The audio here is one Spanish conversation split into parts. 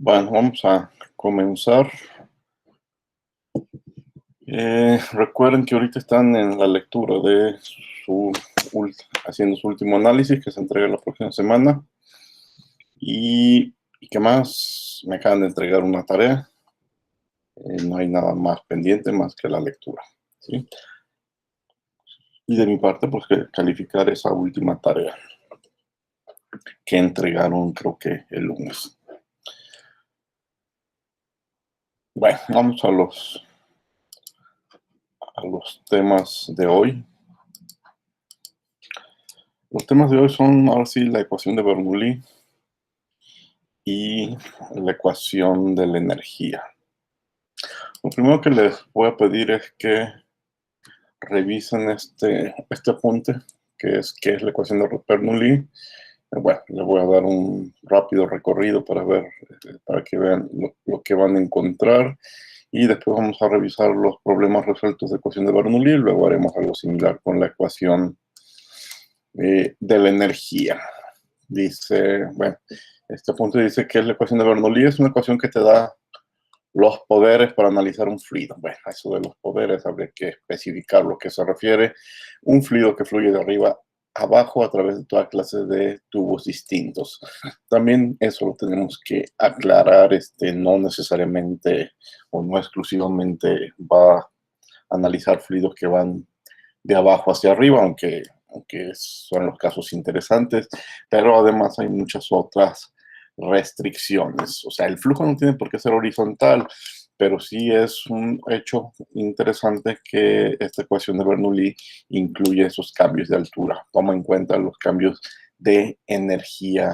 Bueno, vamos a comenzar. Recuerden que ahorita están en la lectura de haciendo su último análisis que se entrega la próxima semana. Y qué más, me acaban de entregar una tarea. No hay nada más pendiente más que la lectura, ¿sí? Y de mi parte, pues que calificar esa última tarea que entregaron, creo que el lunes. Bueno, vamos a los temas de hoy. Los temas de hoy son, ahora sí, la ecuación de Bernoulli y la ecuación de la energía. Lo primero que les voy a pedir es que revisen este apunte, que es qué es la ecuación de Bernoulli. Bueno, les voy a dar un rápido recorrido para que vean lo que van a encontrar. Y después vamos a revisar los problemas resueltos de ecuación de Bernoulli y luego haremos algo similar con la ecuación de la energía. Dice, bueno, este punto dice que la ecuación de Bernoulli es una ecuación que te da los poderes para analizar un fluido. Bueno, eso de los poderes habría que especificar lo que se refiere. Un fluido que fluye de arriba a abajo a través de toda clase de tubos distintos. También eso lo tenemos que aclarar, no necesariamente o no exclusivamente va a analizar fluidos que van de abajo hacia arriba, aunque son los casos interesantes, pero además hay muchas otras restricciones. O sea, el flujo no tiene por qué ser horizontal, pero sí es un hecho interesante que esta ecuación de Bernoulli incluye esos cambios de altura. Toma en cuenta los cambios de energía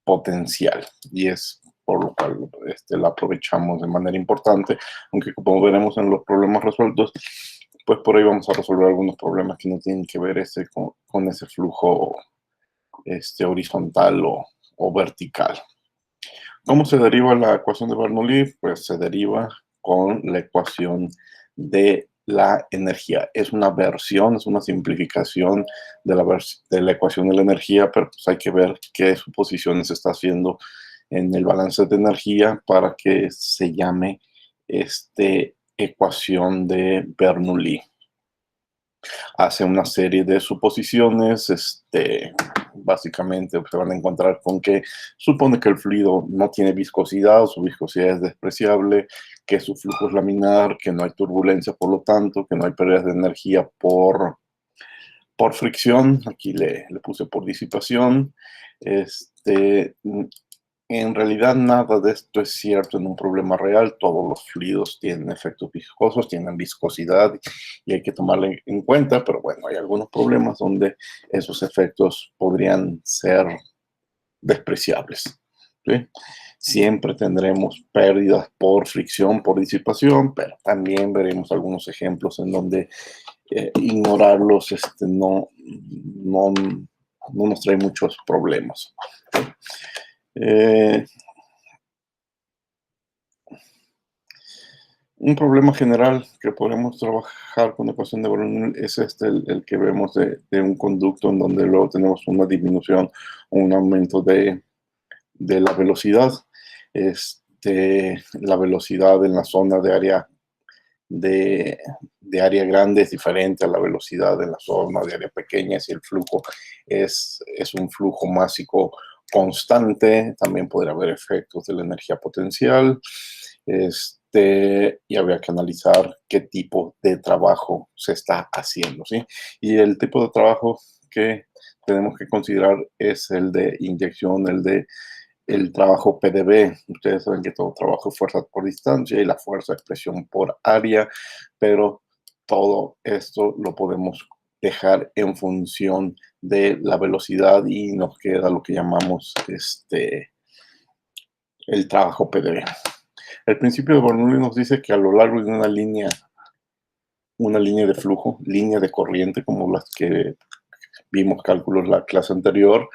potencial y es por lo cual la aprovechamos de manera importante, aunque como veremos en los problemas resueltos, pues por ahí vamos a resolver algunos problemas que no tienen que ver con ese flujo horizontal o vertical. ¿Cómo se deriva la ecuación de Bernoulli? Pues se deriva con la ecuación de la energía. Es una versión, es una simplificación de la ecuación de la energía, pero pues hay que ver qué suposiciones se está haciendo en el balance de energía para que se llame ecuación de Bernoulli. Hace una serie de suposiciones, básicamente se van a encontrar con que supone que el fluido no tiene viscosidad, o su viscosidad es despreciable, que su flujo es laminar, que no hay turbulencia, por lo tanto, que no hay pérdidas de energía por fricción. Aquí le puse por disipación. En realidad nada de esto es cierto en un problema real. Todos los fluidos tienen efectos viscosos, tienen viscosidad y hay que tomarlo en cuenta, pero bueno, hay algunos problemas donde esos efectos podrían ser despreciables, ¿sí? Siempre tendremos pérdidas por fricción, por disipación, pero también veremos algunos ejemplos en donde ignorarlos no nos trae muchos problemas. Un problema general que podemos trabajar con ecuación de Bernoulli es el que vemos de un conducto en donde luego tenemos una disminución o un aumento de la velocidad. La velocidad en la zona de área grande es diferente a la velocidad en la zona de área pequeña. Si el flujo es un flujo másico constante, también podría haber efectos de la energía potencial. Y habría que analizar qué tipo de trabajo se está haciendo, ¿sí? Y el tipo de trabajo que tenemos que considerar es el de inyección, el trabajo PdV. Ustedes saben que todo trabajo es fuerza por distancia y la fuerza es presión por área, pero todo esto lo podemos dejar en función de la velocidad y nos queda lo que llamamos el trabajo PdV. El principio de Bernoulli nos dice que a lo largo de una línea de flujo, línea de corriente, como las que vimos cálculos la clase anterior,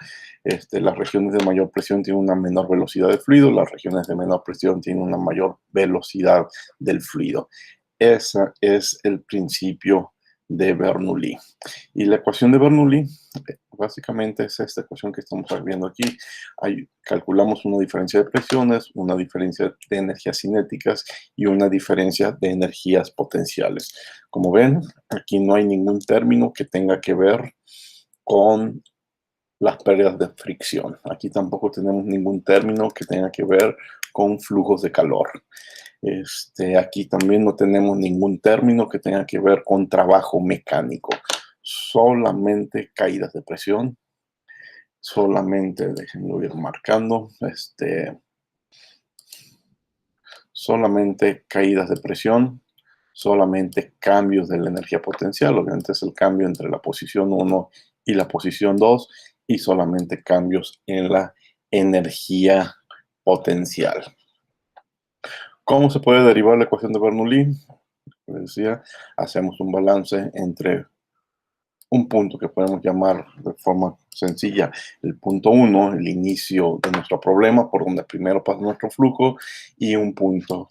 las regiones de mayor presión tienen una menor velocidad de fluido, las regiones de menor presión tienen una mayor velocidad del fluido. Ese es el principio de Bernoulli. Y la ecuación de Bernoulli básicamente es esta ecuación que estamos viendo aquí. Calculamos una diferencia de presiones, una diferencia de energías cinéticas y una diferencia de energías potenciales. Como ven, aquí no hay ningún término que tenga que ver con las pérdidas de fricción. Aquí tampoco tenemos ningún término que tenga que ver con flujos de calor. Aquí también no tenemos ningún término que tenga que ver con trabajo mecánico. Solamente caídas de presión. Solamente, déjenlo ir marcando, solamente caídas de presión, solamente cambios de la energía potencial. Obviamente es el cambio entre la posición 1 y la posición 2 y solamente cambios en la energía potencial. ¿Cómo se puede derivar la ecuación de Bernoulli? Como decía, hacemos un balance entre un punto que podemos llamar de forma sencilla el punto 1, el inicio de nuestro problema, por donde primero pasa nuestro flujo, y un punto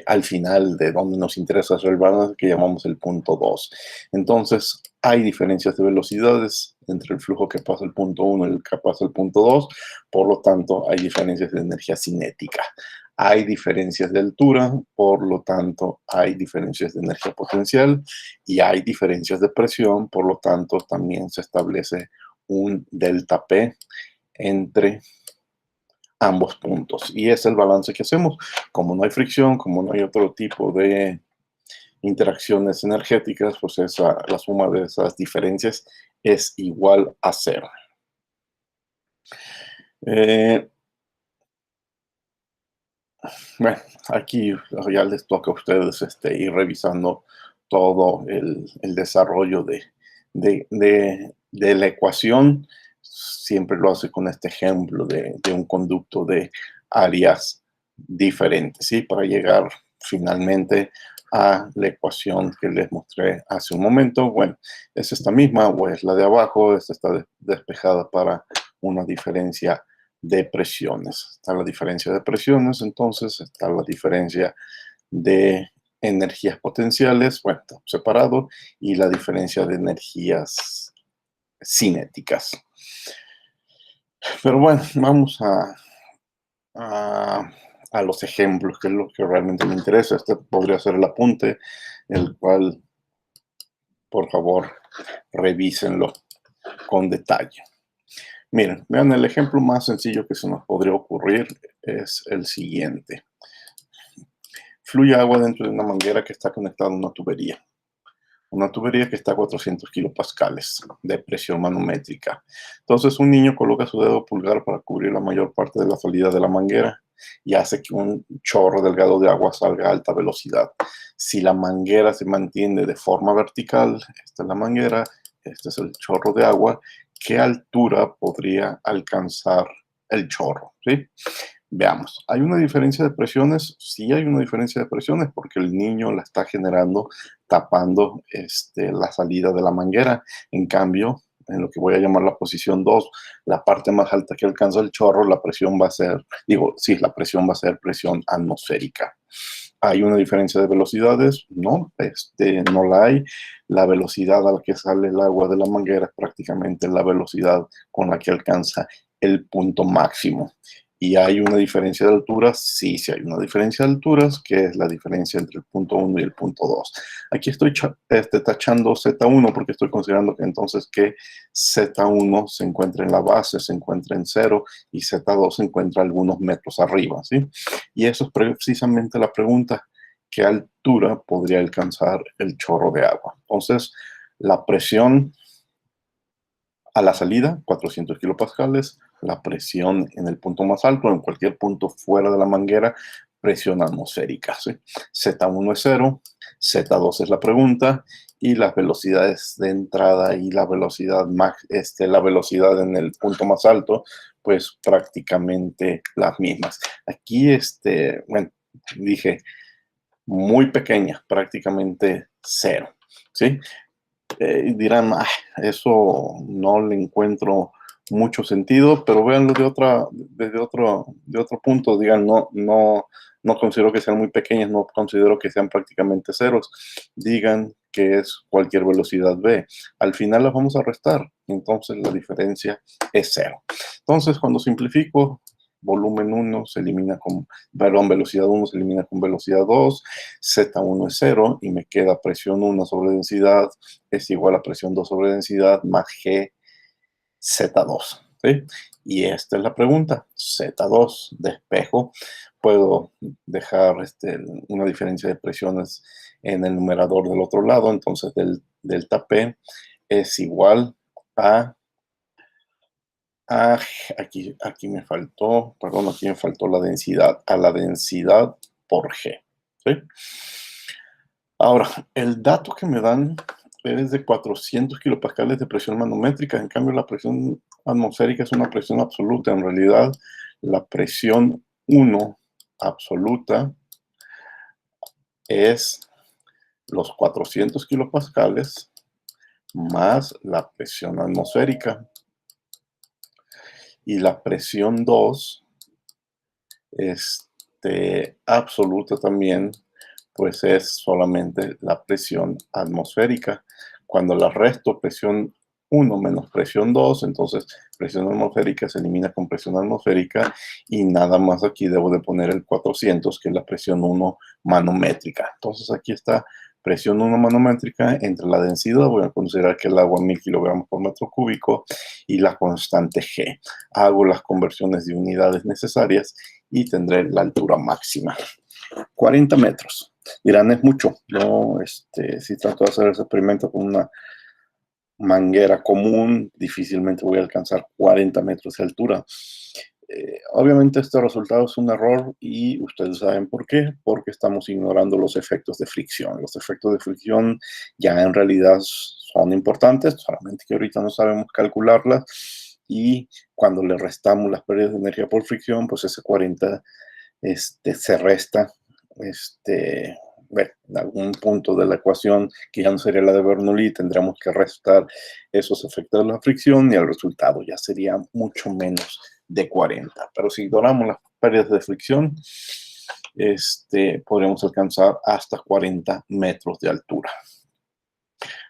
al final de donde nos interesa hacer el balance, que llamamos el punto 2. Entonces, hay diferencias de velocidades entre el flujo que pasa el punto 1 y el que pasa el punto 2, por lo tanto, hay diferencias de energía cinética. Hay diferencias de altura, por lo tanto, hay diferencias de energía potencial y hay diferencias de presión, por lo tanto, también se establece un delta P entre ambos puntos. Y es el balance que hacemos. Como no hay fricción, como no hay otro tipo de interacciones energéticas, pues la suma de esas diferencias es igual a 0. Bueno, aquí ya les toca a ustedes ir revisando todo el desarrollo de la ecuación. Siempre lo hace con este ejemplo de un conducto de áreas diferentes, ¿sí? Para llegar finalmente a la ecuación que les mostré hace un momento. Bueno, es esta misma o es la de abajo. Esta está despejada para una diferencia de presiones. Está la diferencia de presiones, entonces está la diferencia de energías potenciales, bueno, está separado, y la diferencia de energías cinéticas. Pero bueno, vamos a los ejemplos, que es lo que realmente me interesa. Este podría ser el apunte, el cual, por favor, revísenlo con detalle. Miren, vean, el ejemplo más sencillo que se nos podría ocurrir es el siguiente. Fluye agua dentro de una manguera que está conectada a una tubería. Una tubería que está a 400 kilopascales de presión manométrica. Entonces, un niño coloca su dedo pulgar para cubrir la mayor parte de la salida de la manguera y hace que un chorro delgado de agua salga a alta velocidad. Si la manguera se mantiene de forma vertical, esta es la manguera, este es el chorro de agua, ¿qué altura podría alcanzar el chorro? ¿Sí? Veamos, ¿hay una diferencia de presiones? Sí hay una diferencia de presiones porque el niño la está generando tapando la salida de la manguera. En cambio, en lo que voy a llamar la posición 2, la parte más alta que alcanza el chorro, la presión va a ser, la presión va a ser presión atmosférica. ¿Hay una diferencia de velocidades? No, no la hay. La velocidad a la que sale el agua de la manguera es prácticamente la velocidad con la que alcanza el punto máximo. ¿Y hay una diferencia de alturas? Sí, sí hay una diferencia de alturas, que es la diferencia entre el punto 1 y el punto 2. Aquí estoy tachando Z1 porque estoy considerando que entonces que Z1 se encuentra en la base, se encuentra en 0 y Z2 se encuentra algunos metros arriba, ¿sí? Y eso es precisamente la pregunta: ¿qué altura podría alcanzar el chorro de agua? Entonces, la presión a la salida, 400 kilopascales, la presión en el punto más alto, en cualquier punto fuera de la manguera, presión atmosférica, ¿sí? Z1 es 0, Z2 es la pregunta, y las velocidades de entrada y la velocidad la velocidad en el punto más alto, pues prácticamente las mismas. Aquí, bueno, dije muy pequeña, prácticamente 0, ¿sí? Dirán, eso no le encuentro mucho sentido, pero véanlo de otro punto. Digan, no considero que sean muy pequeñas, no considero que sean prácticamente ceros. Digan que es cualquier velocidad v. Al final las vamos a restar, entonces la diferencia es cero. Entonces, cuando simplifico, volumen 1 se elimina con, perdón, velocidad 1 se elimina con velocidad 2, Z1 es 0 y me queda presión 1 sobre densidad es igual a presión 2 sobre densidad más G Z2, ¿sí? Y esta es la pregunta, Z2, despejo, puedo dejar una diferencia de presiones en el numerador del otro lado, entonces delta P es igual a, a aquí me faltó, perdón, aquí me faltó la densidad, a la densidad por G, ¿sí? Ahora, el dato que me dan es de 400 kilopascales de presión manométrica. En cambio, la presión atmosférica es una presión absoluta. En realidad, la presión 1 absoluta es los 400 kilopascales más la presión atmosférica. Y la presión 2, absoluta también, pues es solamente la presión atmosférica. Cuando la resto presión 1 menos presión 2, entonces presión atmosférica se elimina con presión atmosférica y nada más aquí debo de poner el 400, que es la presión 1 manométrica. Entonces aquí está presión 1 manométrica entre la densidad, voy a considerar que el agua 1000 kilogramos por metro cúbico, y la constante G. Hago las conversiones de unidades necesarias y tendré la altura máxima. 40 metros. Dirán, es mucho. Yo, si trato de hacer ese experimento con una manguera común, difícilmente voy a alcanzar 40 metros de altura. Obviamente este resultado es un error y ustedes saben por qué, porque estamos ignorando los efectos de fricción. Los efectos de fricción ya en realidad son importantes, solamente que ahorita no sabemos calcularlas, y cuando le restamos las pérdidas de energía por fricción, pues ese 40 se resta bueno, en algún punto de la ecuación que ya no sería la de Bernoulli, tendremos que restar esos efectos de la fricción y el resultado ya sería mucho menos de 40. Pero si ignoramos las pérdidas de fricción, podremos alcanzar hasta 40 metros de altura.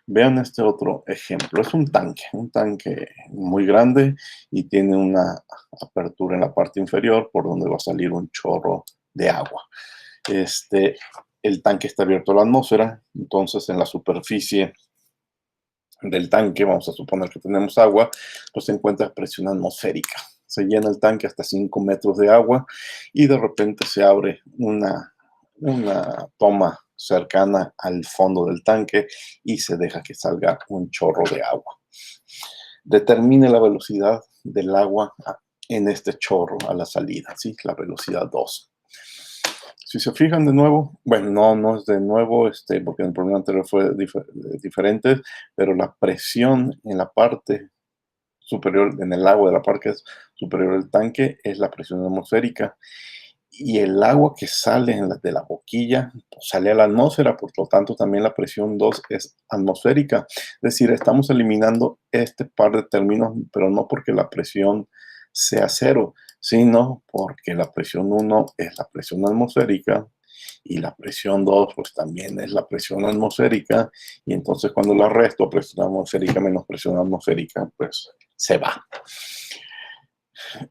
Vean este otro ejemplo. Es un tanque muy grande y tiene una apertura en la parte inferior por donde va a salir un chorro de agua. El tanque está abierto a la atmósfera, entonces en la superficie del tanque, vamos a suponer que tenemos agua, pues se encuentra presión atmosférica. Se llena el tanque hasta 5 metros de agua y de repente se abre una toma cercana al fondo del tanque y se deja que salga un chorro de agua. Determine la velocidad del agua en este chorro a la salida, ¿sí? La velocidad 2. Si se fijan de nuevo, bueno, no es de nuevo, porque en el problema anterior fue diferente, pero la presión en la parte superior, en el agua de la parte superior del tanque, es la presión atmosférica. Y el agua que sale de la boquilla pues, sale a la atmósfera, por lo tanto también la presión 2 es atmosférica. Es decir, estamos eliminando este par de términos, pero no porque la presión sea cero, sino porque la presión 1 es la presión atmosférica y la presión 2 pues también es la presión atmosférica, y entonces cuando la resto, presión atmosférica menos presión atmosférica, pues se va.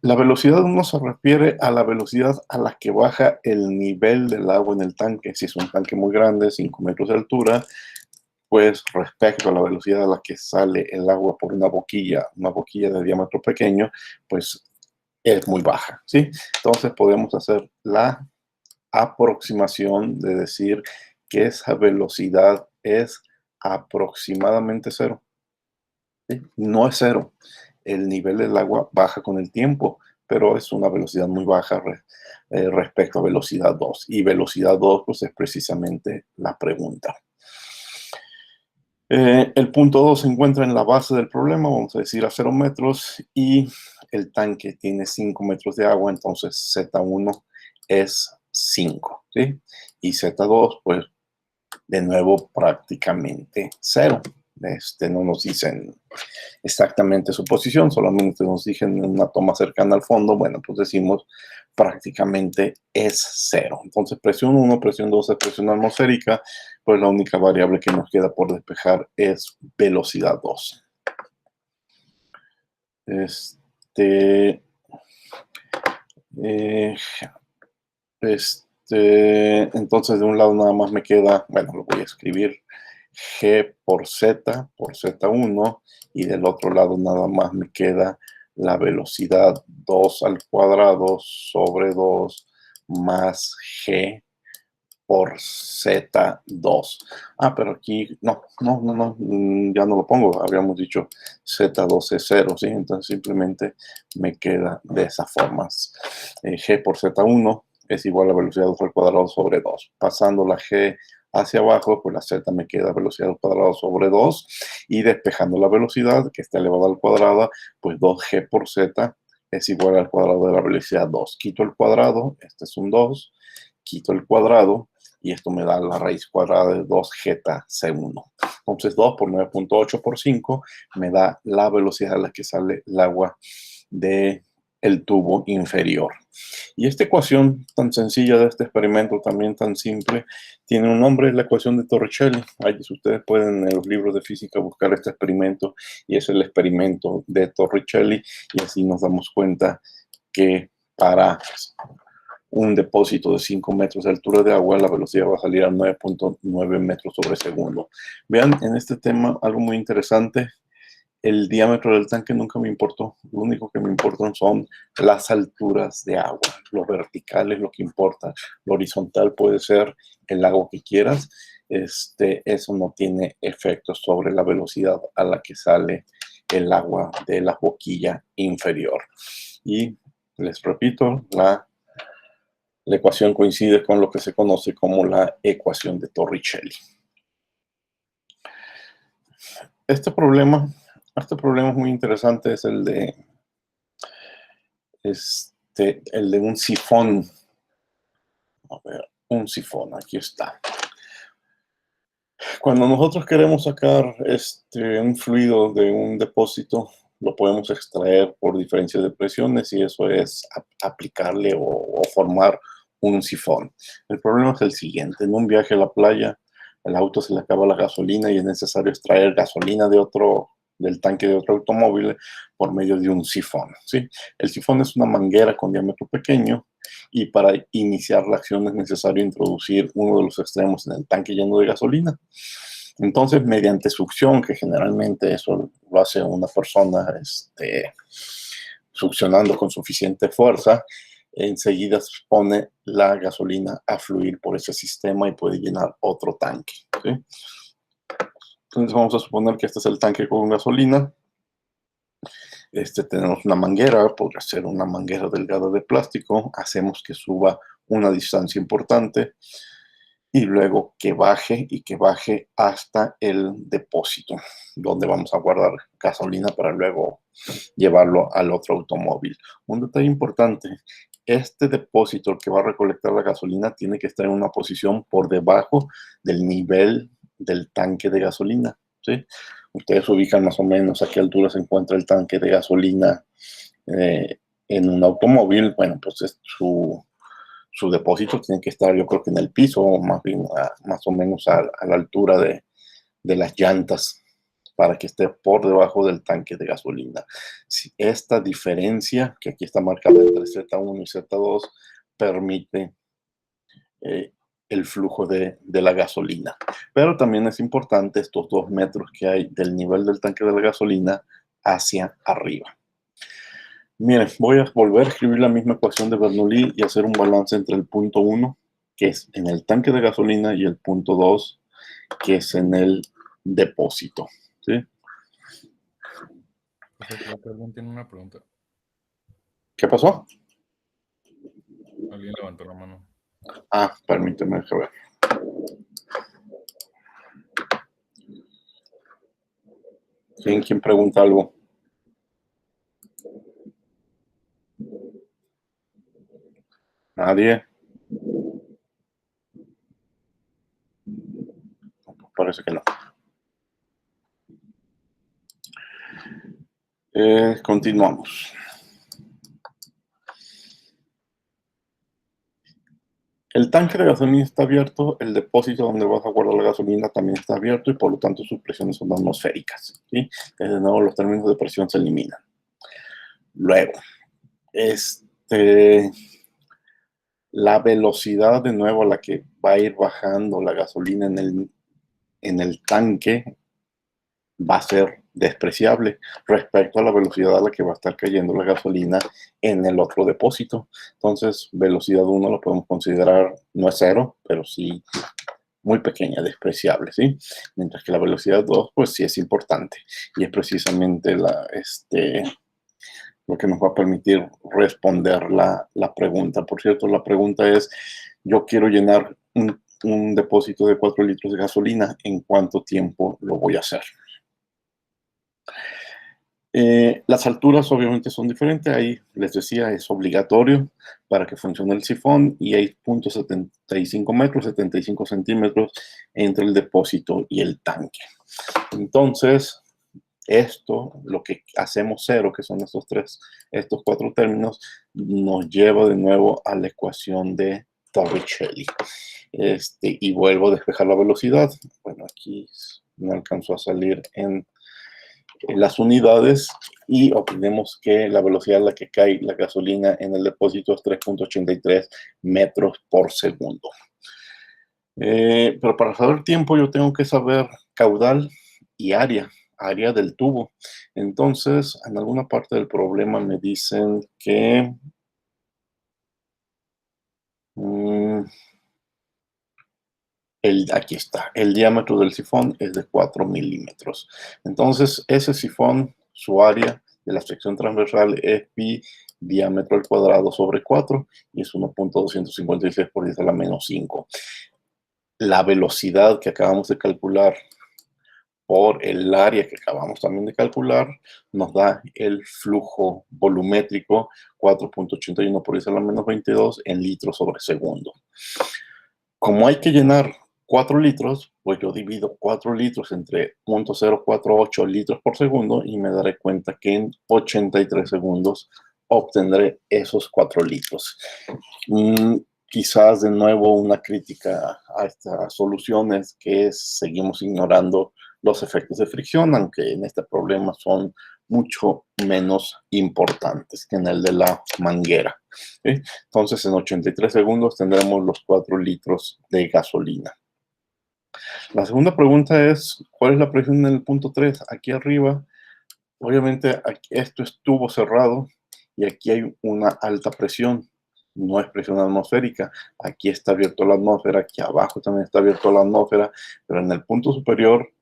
La velocidad 1 se refiere a la velocidad a la que baja el nivel del agua en el tanque. Si es un tanque muy grande, 5 metros de altura, pues respecto a la velocidad a la que sale el agua por una boquilla de diámetro pequeño, pues es muy baja, ¿sí? Entonces podemos hacer la aproximación de decir que esa velocidad es aproximadamente cero, ¿sí? No es cero. El nivel del agua baja con el tiempo, pero es una velocidad muy baja respecto a velocidad 2. Y velocidad 2 pues, es precisamente la pregunta. El punto 2 se encuentra en la base del problema, vamos a decir a 0 metros, y el tanque tiene 5 metros de agua, entonces Z1 es 5, ¿sí? Y Z2, pues, de nuevo, prácticamente 0. no nos dicen exactamente su posición, solamente nos dicen una toma cercana al fondo, bueno, pues decimos prácticamente es 0. Entonces presión 1, presión 2 es presión atmosférica, pues la única variable que nos queda por despejar es velocidad 2. Eh, entonces de un lado nada más me queda, bueno, lo voy a escribir, G por Z1, y del otro lado nada más me queda la velocidad 2 al cuadrado sobre 2 más G por Z2. Ah, pero aquí no, ya no lo pongo, habíamos dicho Z2 es 0, ¿sí? Entonces simplemente me queda de esa forma. G por Z1 es igual a velocidad 2 al cuadrado sobre 2. Pasando la G hacia abajo, pues la Z me queda velocidad al cuadrado sobre 2, y despejando la velocidad, que está elevada al cuadrado, pues 2G por Z es igual al cuadrado de la velocidad 2. Quito el cuadrado, este es un 2, quito el cuadrado, y esto me da la raíz cuadrada de 2 zeta C1. Entonces 2 por 9.8 por 5 me da la velocidad a la que sale el agua del tubo inferior. Y esta ecuación tan sencilla de este experimento, también tan simple, tiene un nombre, la ecuación de Torricelli. Ahí ustedes pueden en los libros de física buscar este experimento, y es el experimento de Torricelli, y así nos damos cuenta que para un depósito de 5 metros de altura de agua, la velocidad va a salir a 9.9 metros sobre segundo. Vean, en este tema algo muy interesante. El diámetro del tanque nunca me importó. Lo único que me importan son las alturas de agua. Lo vertical es lo que importa. Lo horizontal puede ser el agua que quieras. Eso no tiene efecto sobre la velocidad a la que sale el agua de la boquilla inferior. Y les repito, la ecuación coincide con lo que se conoce como la ecuación de Torricelli. Este problema es muy interesante, es el de un sifón. A ver, un sifón, aquí está. Cuando nosotros queremos sacar un fluido de un depósito, lo podemos extraer por diferencia de presiones, y eso es aplicarle o formar un sifón. El problema es el siguiente: en un viaje a la playa, al auto se le acaba la gasolina y es necesario extraer gasolina del tanque de otro automóvil por medio de un sifón, ¿sí? El sifón es una manguera con diámetro pequeño, y para iniciar la acción es necesario introducir uno de los extremos en el tanque lleno de gasolina. Entonces, mediante succión, que generalmente eso lo hace una persona succionando con suficiente fuerza, enseguida se pone la gasolina a fluir por ese sistema y puede llenar otro tanque, ¿sí? Entonces vamos a suponer que este es el tanque con gasolina. Tenemos una manguera, podría ser una manguera delgada de plástico. Hacemos que suba una distancia importante, y luego que baje hasta el depósito, donde vamos a guardar gasolina para luego llevarlo al otro automóvil. Un detalle importante: este depósito, el que va a recolectar la gasolina, tiene que estar en una posición por debajo del nivel del tanque de gasolina, ¿sí? Ustedes ubican más o menos a qué altura se encuentra el tanque de gasolina en un automóvil. Bueno, pues su depósito tiene que estar, yo creo que en el piso, o más bien más o menos a la altura de las llantas, para que esté por debajo del tanque de gasolina. Si esta diferencia, que aquí está marcada entre Z1 y Z2, permite el flujo de la gasolina. Pero también es importante estos 2 metros que hay del nivel del tanque de la gasolina hacia arriba. Miren, voy a volver a escribir la misma ecuación de Bernoulli y hacer un balance entre el punto 1, que es en el tanque de gasolina, y el punto 2, que es en el depósito, ¿sí? Perdón, tiene una pregunta. ¿Qué pasó? Alguien levantó la mano. Ah, permíteme, déjame ver. ¿Quién pregunta algo? ¿Nadie? Parece que no. Continuamos. El tanque de gasolina está abierto, el depósito donde vas a guardar la gasolina también está abierto y por lo tanto sus presiones son atmosféricas, ¿sí? De nuevo los términos de presión se eliminan. Luego, la velocidad de nuevo a la que va a ir bajando la gasolina en el tanque va a ser despreciable respecto a la velocidad a la que va a estar cayendo la gasolina en el otro depósito. Entonces, velocidad 1 lo podemos considerar, no es cero, pero sí muy pequeña, despreciable, ¿sí? Mientras que la velocidad 2, pues sí es importante. Y es precisamente lo que nos va a permitir responder la pregunta. Por cierto, la pregunta es, yo quiero llenar un depósito de 4 litros de gasolina, ¿en cuánto tiempo lo voy a hacer? Las alturas obviamente son diferentes, ahí les decía, es obligatorio para que funcione el sifón y hay 0.75 metros, 75 centímetros entre el depósito y el tanque. Entonces, lo que hacemos cero, que son estos cuatro términos, nos lleva de nuevo a la ecuación de Torricelli. Y vuelvo a despejar la velocidad. Bueno, aquí no alcanzó a salir en las unidades y obtenemos que la velocidad a la que cae la gasolina en el depósito es 3.83 metros por segundo. Pero para saber tiempo yo tengo que saber caudal y área del tubo. Entonces, en alguna parte del problema me dicen que aquí está, el diámetro del sifón es de 4 milímetros. Entonces, ese sifón, su área de la sección transversal es pi diámetro al cuadrado sobre 4 y es 1.256 por 10 a la menos 5. La velocidad que acabamos de calcular por el área que acabamos también de calcular, nos da el flujo volumétrico 4.81 por 10 a la menos 22 en litros sobre segundo. Como hay que llenar 4 litros, pues yo divido 4 litros entre 0.048 litros por segundo y me daré cuenta que en 83 segundos obtendré esos 4 litros. Quizás de nuevo una crítica a estas soluciones que seguimos ignorando los efectos de fricción, aunque en este problema son mucho menos importantes que en el de la manguera. ¿Sí? Entonces, en 83 segundos tendremos los 4 litros de gasolina. La segunda pregunta es, ¿cuál es la presión en el punto 3? Aquí arriba, obviamente, esto es tubo cerrado y aquí hay una alta presión. No es presión atmosférica. Aquí está abierto la atmósfera, aquí abajo también está abierto la atmósfera, pero en el punto superior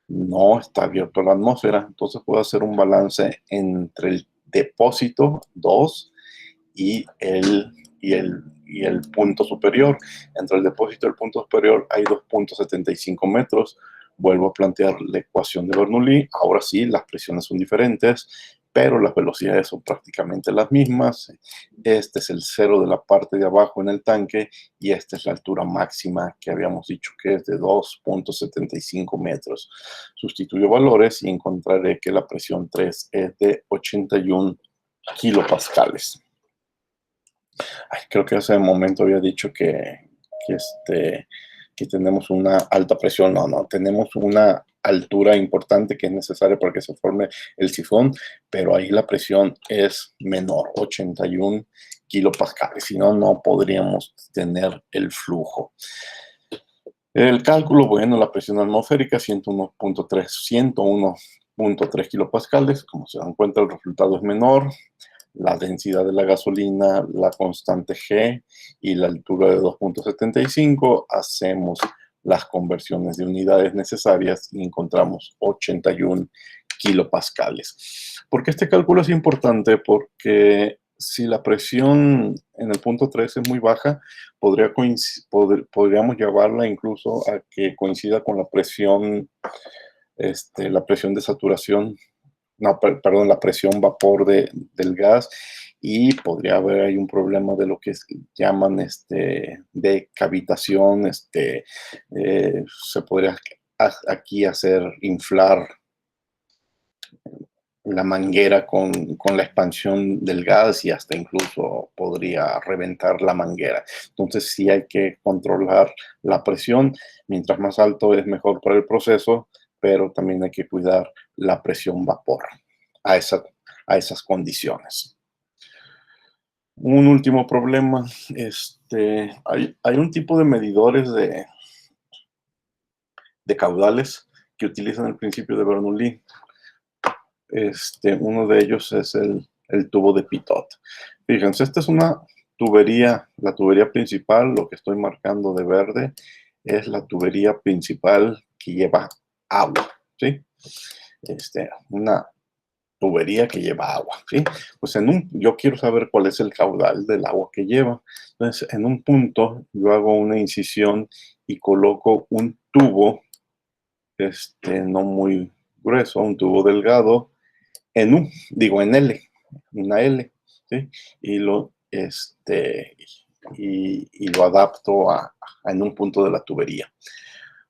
no está abierto la atmósfera. Entonces puedo hacer un balance entre el depósito 2 y el punto superior. Entre el depósito y el punto superior hay 2.75 metros. Vuelvo a plantear la ecuación de Bernoulli. Ahora sí, las presiones son diferentes, pero las velocidades son prácticamente las mismas. Este es el cero de la parte de abajo en el tanque y esta es la altura máxima que habíamos dicho que es de 2.75 metros. Sustituyo valores y encontraré que la presión 3 es de 81 kilopascales. Creo que hace un momento había dicho que tenemos una alta presión. No, tenemos una altura importante que es necesaria para que se forme el sifón, pero ahí la presión es menor, 81 kilopascales, si no, no podríamos tener el flujo. El cálculo, bueno, la presión atmosférica, 101.3 kilopascales, como se dan cuenta el resultado es menor. La densidad de la gasolina, la constante G y la altura de 2.75, hacemos las conversiones de unidades necesarias y encontramos 81 kilopascales. ¿Por qué este cálculo es importante? Porque si la presión en el punto 3 es muy baja, podríamos llevarla incluso a que coincida con la presión de saturación, no, perdón, la presión vapor del gas, y podría haber ahí un problema de lo que llaman de cavitación. Se podría aquí hacer inflar la manguera con la expansión del gas y hasta incluso podría reventar la manguera. Entonces sí hay que controlar la presión. Mientras más alto es mejor para el proceso, pero también hay que cuidar la presión vapor a esas condiciones. Un último problema, hay un tipo de medidores de caudales que utilizan el principio de Bernoulli. Uno de ellos es el tubo de Pitot. Fíjense, esta es una tubería, la tubería principal, lo que estoy marcando de verde, es la tubería principal que lleva agua, ¿sí? Una tubería que lleva agua, ¿sí? Pues yo quiero saber cuál es el caudal del agua que lleva. Entonces, en un punto, yo hago una incisión y coloco un tubo, no muy grueso, un tubo delgado, en L, una L, ¿sí? Y lo adapto en un punto de la tubería.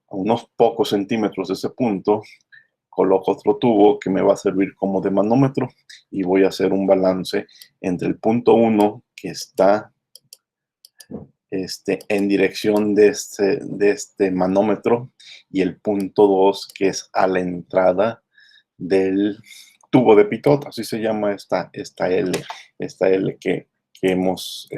A unos pocos centímetros de ese punto, coloco otro tubo que me va a servir como de manómetro y voy a hacer un balance entre el punto 1 que está en dirección de este manómetro y el punto 2 que es a la entrada del tubo de Pitot, así se llama esta L que hemos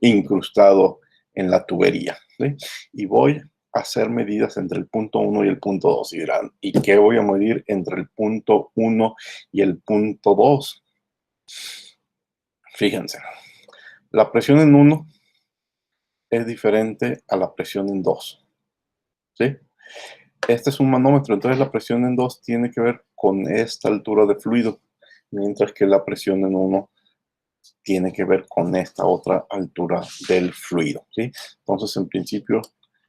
incrustado en la tubería, ¿sí? Y voy a hacer medidas entre el punto 1 y el punto 2. Y dirán, ¿y qué voy a medir entre el punto 1 y el punto 2? Fíjense, la presión en 1 es diferente a la presión en 2, ¿sí? Este es un manómetro, entonces la presión en 2 tiene que ver con esta altura de fluido, mientras que la presión en 1 tiene que ver con esta otra altura del fluido, ¿sí? Entonces, en principio,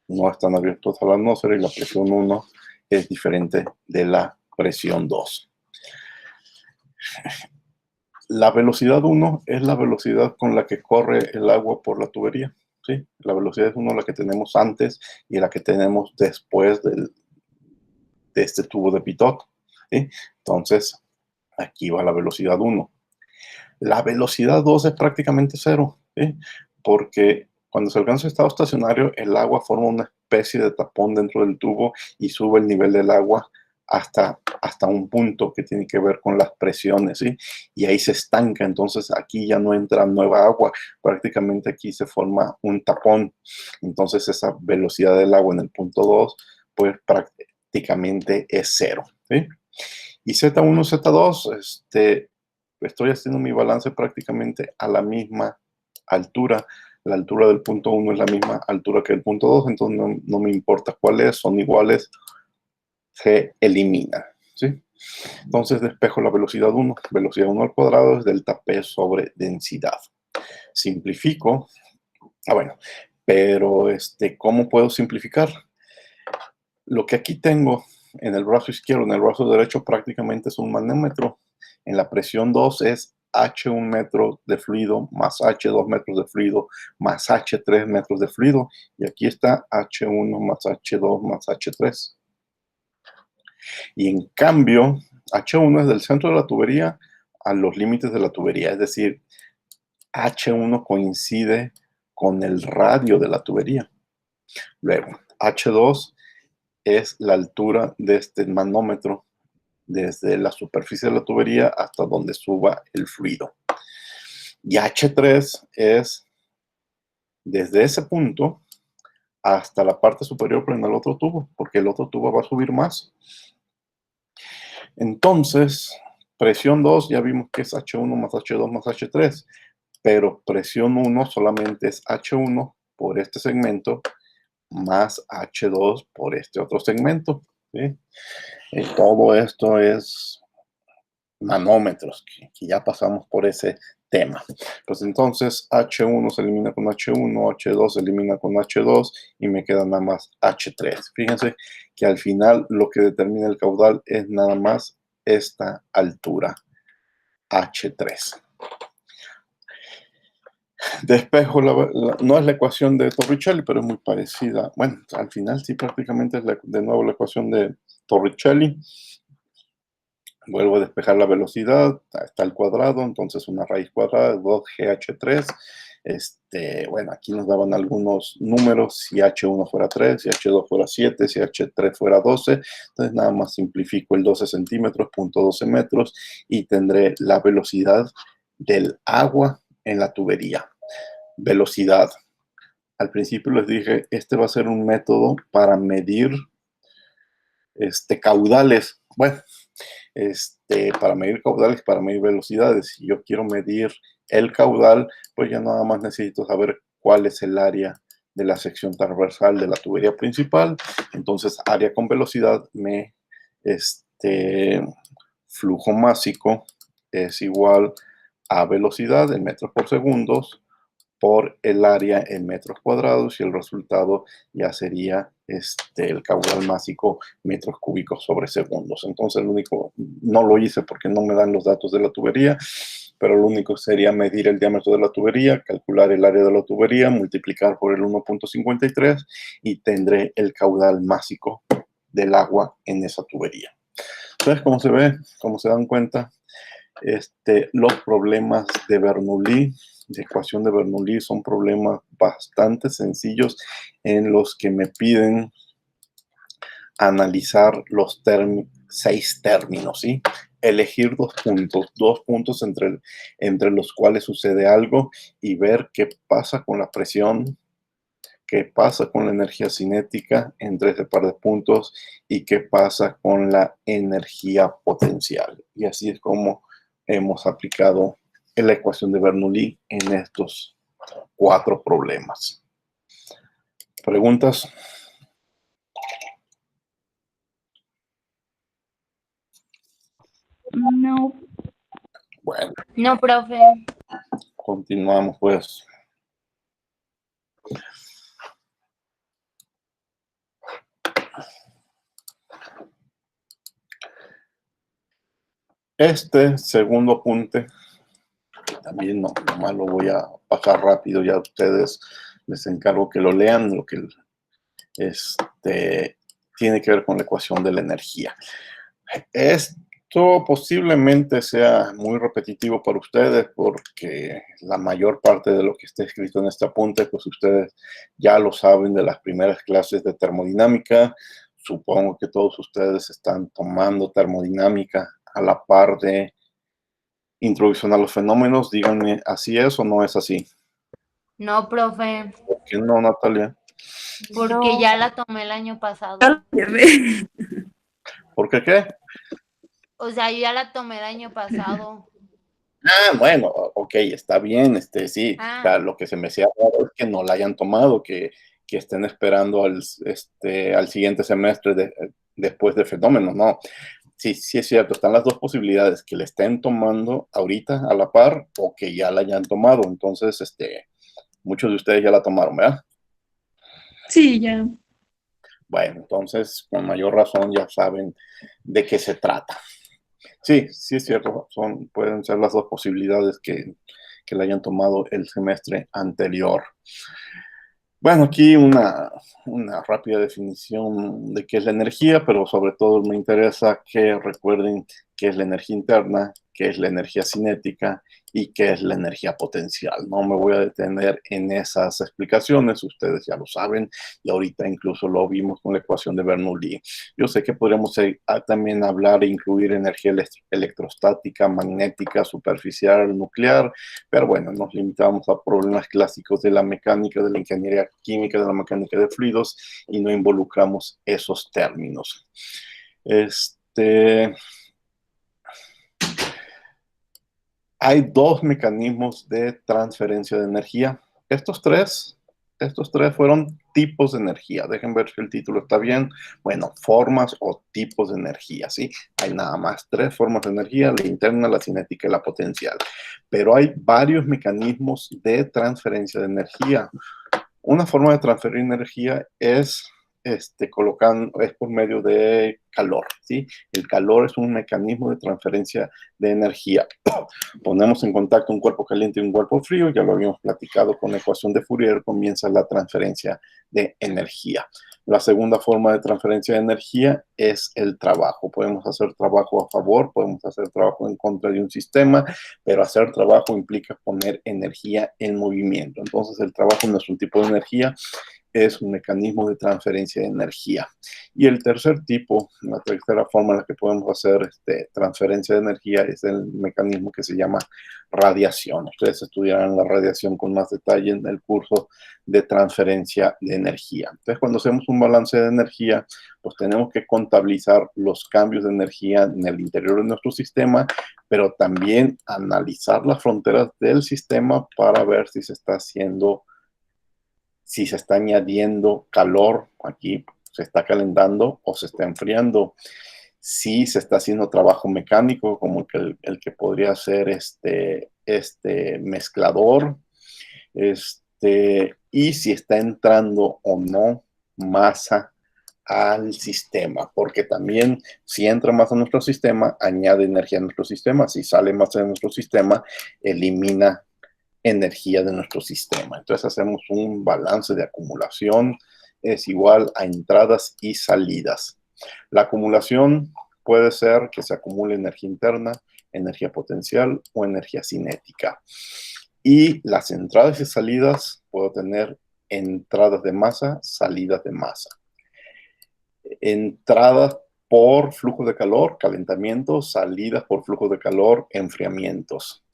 no están abiertos a la atmósfera y la presión 1 es diferente de la presión 2. La velocidad 1 es la velocidad con la que corre el agua por la tubería, ¿sí? La velocidad es 1 la que tenemos antes y la que tenemos después de este tubo de Pitot, ¿sí? Entonces, aquí va la velocidad 1. La velocidad 2 es prácticamente 0, ¿sí? Porque cuando se alcanza estado estacionario, el agua forma una especie de tapón dentro del tubo y sube el nivel del agua hasta un punto que tiene que ver con las presiones, ¿sí? Y ahí se estanca, entonces aquí ya no entra nueva agua, prácticamente aquí se forma un tapón. Entonces esa velocidad del agua en el punto 2, pues prácticamente es 0, ¿sí? Y Z1, Z2, estoy haciendo mi balance prácticamente a la misma altura. La altura del punto 1 es la misma altura que el punto 2, entonces no me importa cuál es, son iguales, se eliminan, ¿sí? Entonces despejo la velocidad 1. Velocidad 1 al cuadrado es delta P sobre densidad. Simplifico. Bueno, pero ¿cómo puedo simplificar? Lo que aquí tengo en el brazo izquierdo, en el brazo derecho prácticamente es un manómetro. En la presión 2 es H1 metro de fluido más H2 metros de fluido más H3 metros de fluido. Y aquí está H1 más H2 más H3. Y en cambio, H1 es del centro de la tubería a los límites de la tubería. Es decir, H1 coincide con el radio de la tubería. Luego, H2 es la altura de este manómetro desde la superficie de la tubería hasta donde suba el fluido. Y H3 es desde ese punto hasta la parte superior, pero en el otro tubo, porque el otro tubo va a subir más. Entonces, presión 2 ya vimos que es H1 más H2 más H3, pero presión 1 solamente es H1 por este segmento más H2 por este otro segmento, ¿sí? Todo esto es manómetros, que ya pasamos por ese tema. Pues entonces H1 se elimina con H1, H2 se elimina con H2 y me queda nada más H3. Fíjense que al final lo que determina el caudal es nada más esta altura, H3. Despejo, no es la ecuación de Torricelli, pero es muy parecida. Bueno, al final sí prácticamente es de nuevo la ecuación de Torricelli. Vuelvo a despejar la velocidad, está el cuadrado, entonces una raíz cuadrada de 2GH3. Bueno, aquí nos daban algunos números, si H1 fuera 3, si H2 fuera 7, si H3 fuera 12. Entonces nada más simplifico el 12 centímetros, 0.12 metros, y tendré la velocidad del agua en la tubería. Velocidad. Al principio les dije, este va a ser un método para medir caudales. Bueno, para medir caudales, para medir velocidades. Si yo quiero medir el caudal, pues ya nada más necesito saber cuál es el área de la sección transversal de la tubería principal. Entonces, área con velocidad, flujo másico es igual a velocidad en metros por segundos por el área en metros cuadrados, y el resultado ya sería el caudal másico metros cúbicos sobre segundos. Entonces, lo único, no lo hice porque no me dan los datos de la tubería, pero lo único sería medir el diámetro de la tubería, calcular el área de la tubería, multiplicar por el 1.53 y tendré el caudal másico del agua en esa tubería. Entonces, como se ve, como se dan cuenta, los problemas de Bernoulli, de ecuación de Bernoulli, son problemas bastante sencillos en los que me piden analizar los 6 términos, ¿sí? Elegir dos puntos entre los cuales sucede algo y ver qué pasa con la presión, qué pasa con la energía cinética entre ese par de puntos y qué pasa con la energía potencial. Y así es como hemos aplicado la ecuación de Bernoulli en estos 4 problemas. ¿Preguntas? No. Bueno. No, profe. Continuamos, pues. Este segundo apunte, también nomás lo voy a pasar rápido, ya a ustedes les encargo que lo lean, lo que tiene que ver con la ecuación de la energía. Esto posiblemente sea muy repetitivo para ustedes porque la mayor parte de lo que está escrito en este apunte, pues ustedes ya lo saben de las primeras clases de termodinámica. Supongo que todos ustedes están tomando termodinámica a la par de introducción a los fenómenos. Díganme, ¿así es o no es así? No, profe. ¿Por qué no, Natalia? Porque ya la tomé el año pasado. ¿Por qué qué? O sea, yo ya la tomé el año pasado. Ah, bueno, ok, está bien, sí. Ah. Lo que se me hacía raro es que no la hayan tomado, que estén esperando al siguiente semestre después de fenómenos, no. Sí, sí es cierto, están las dos posibilidades, que la estén tomando ahorita a la par o que ya la hayan tomado. Entonces, muchos de ustedes ya la tomaron, ¿verdad? Sí, ya. Bueno, entonces, con mayor razón ya saben de qué se trata. Sí, sí es cierto, pueden ser las dos posibilidades que la hayan tomado el semestre anterior. Bueno, aquí una rápida definición de qué es la energía, pero sobre todo me interesa que recuerden qué es la energía interna, qué es la energía cinética y qué es la energía potencial. No me voy a detener en esas explicaciones, ustedes ya lo saben, y ahorita incluso lo vimos con la ecuación de Bernoulli. Yo sé que podríamos también hablar e incluir energía electrostática, magnética, superficial, nuclear, pero bueno, nos limitamos a problemas clásicos de la mecánica, de la ingeniería química, de la mecánica de fluidos, y no involucramos esos términos. Hay 2 mecanismos de transferencia de energía. Estos tres fueron tipos de energía. Dejen ver si el título está bien. Bueno, formas o tipos de energía, ¿sí? Hay nada más 3 formas de energía: la interna, la cinética y la potencial. Pero hay varios mecanismos de transferencia de energía. Una forma de transferir energía es colocando, es por medio de calor, ¿sí? El calor es un mecanismo de transferencia de energía. Ponemos en contacto un cuerpo caliente y un cuerpo frío, ya lo habíamos platicado con la ecuación de Fourier, comienza la transferencia de energía. La segunda forma de transferencia de energía es el trabajo. Podemos hacer trabajo a favor, podemos hacer trabajo en contra de un sistema, pero hacer trabajo implica poner energía en movimiento. Entonces, el trabajo no es un tipo de energía, es un mecanismo de transferencia de energía. Y el tercer tipo, la tercera forma en la que podemos hacer transferencia de energía es el mecanismo que se llama radiación. Ustedes estudiarán la radiación con más detalle en el curso de transferencia de energía. Entonces, cuando hacemos un balance de energía, pues tenemos que contabilizar los cambios de energía en el interior de nuestro sistema, pero también analizar las fronteras del sistema para ver si se está haciendo, si se está añadiendo calor, aquí se está calentando o se está enfriando, si se está haciendo trabajo mecánico, como el que podría ser este mezclador, y si está entrando o no masa al sistema, porque también si entra masa a nuestro sistema, añade energía a nuestro sistema, si sale masa de nuestro sistema, elimina energía de nuestro sistema. Entonces hacemos un balance de acumulación, es igual a entradas y salidas. La acumulación puede ser que se acumule energía interna, energía potencial o energía cinética. Y las entradas y salidas, puedo tener entradas de masa, salidas de masa. Entradas por flujo de calor, calentamiento, salidas por flujo de calor, enfriamientos.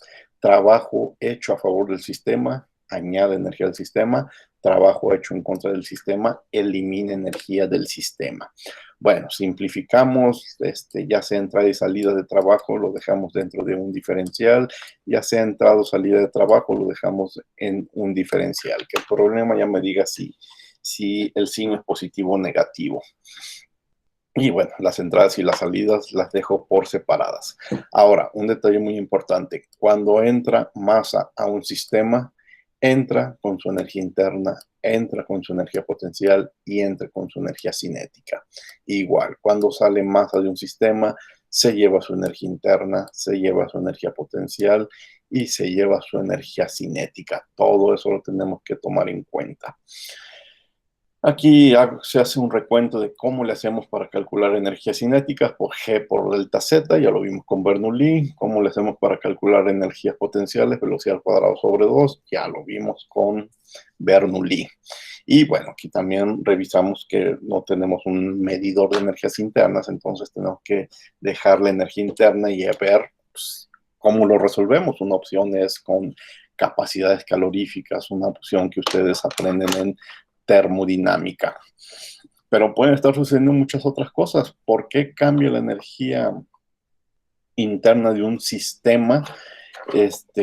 Trabajo hecho a favor del sistema, añade energía al sistema. Trabajo hecho en contra del sistema, elimina energía del sistema. Bueno, simplificamos, ya sea entrada y salida de trabajo, lo dejamos dentro de un diferencial, ya sea entrada o salida de trabajo, lo dejamos en un diferencial. Que el problema ya me diga si el signo es positivo o negativo. Y bueno, las entradas y las salidas las dejo por separadas. Ahora, un detalle muy importante. Cuando entra masa a un sistema, entra con su energía interna, entra con su energía potencial y entra con su energía cinética. Igual, cuando sale masa de un sistema, se lleva su energía interna, se lleva su energía potencial y se lleva su energía cinética. Todo eso lo tenemos que tomar en cuenta. Aquí se hace un recuento de cómo le hacemos para calcular energías cinéticas por G por delta Z, ya lo vimos con Bernoulli. Cómo le hacemos para calcular energías potenciales, velocidad al cuadrado sobre 2, ya lo vimos con Bernoulli. Y bueno, aquí también revisamos que no tenemos un medidor de energías internas, entonces tenemos que dejar la energía interna y ver pues, cómo lo resolvemos. Una opción es con capacidades caloríficas, una opción que ustedes aprenden en termodinámica. Pero pueden estar sucediendo muchas otras cosas. ¿Por qué cambia la energía interna de un sistema?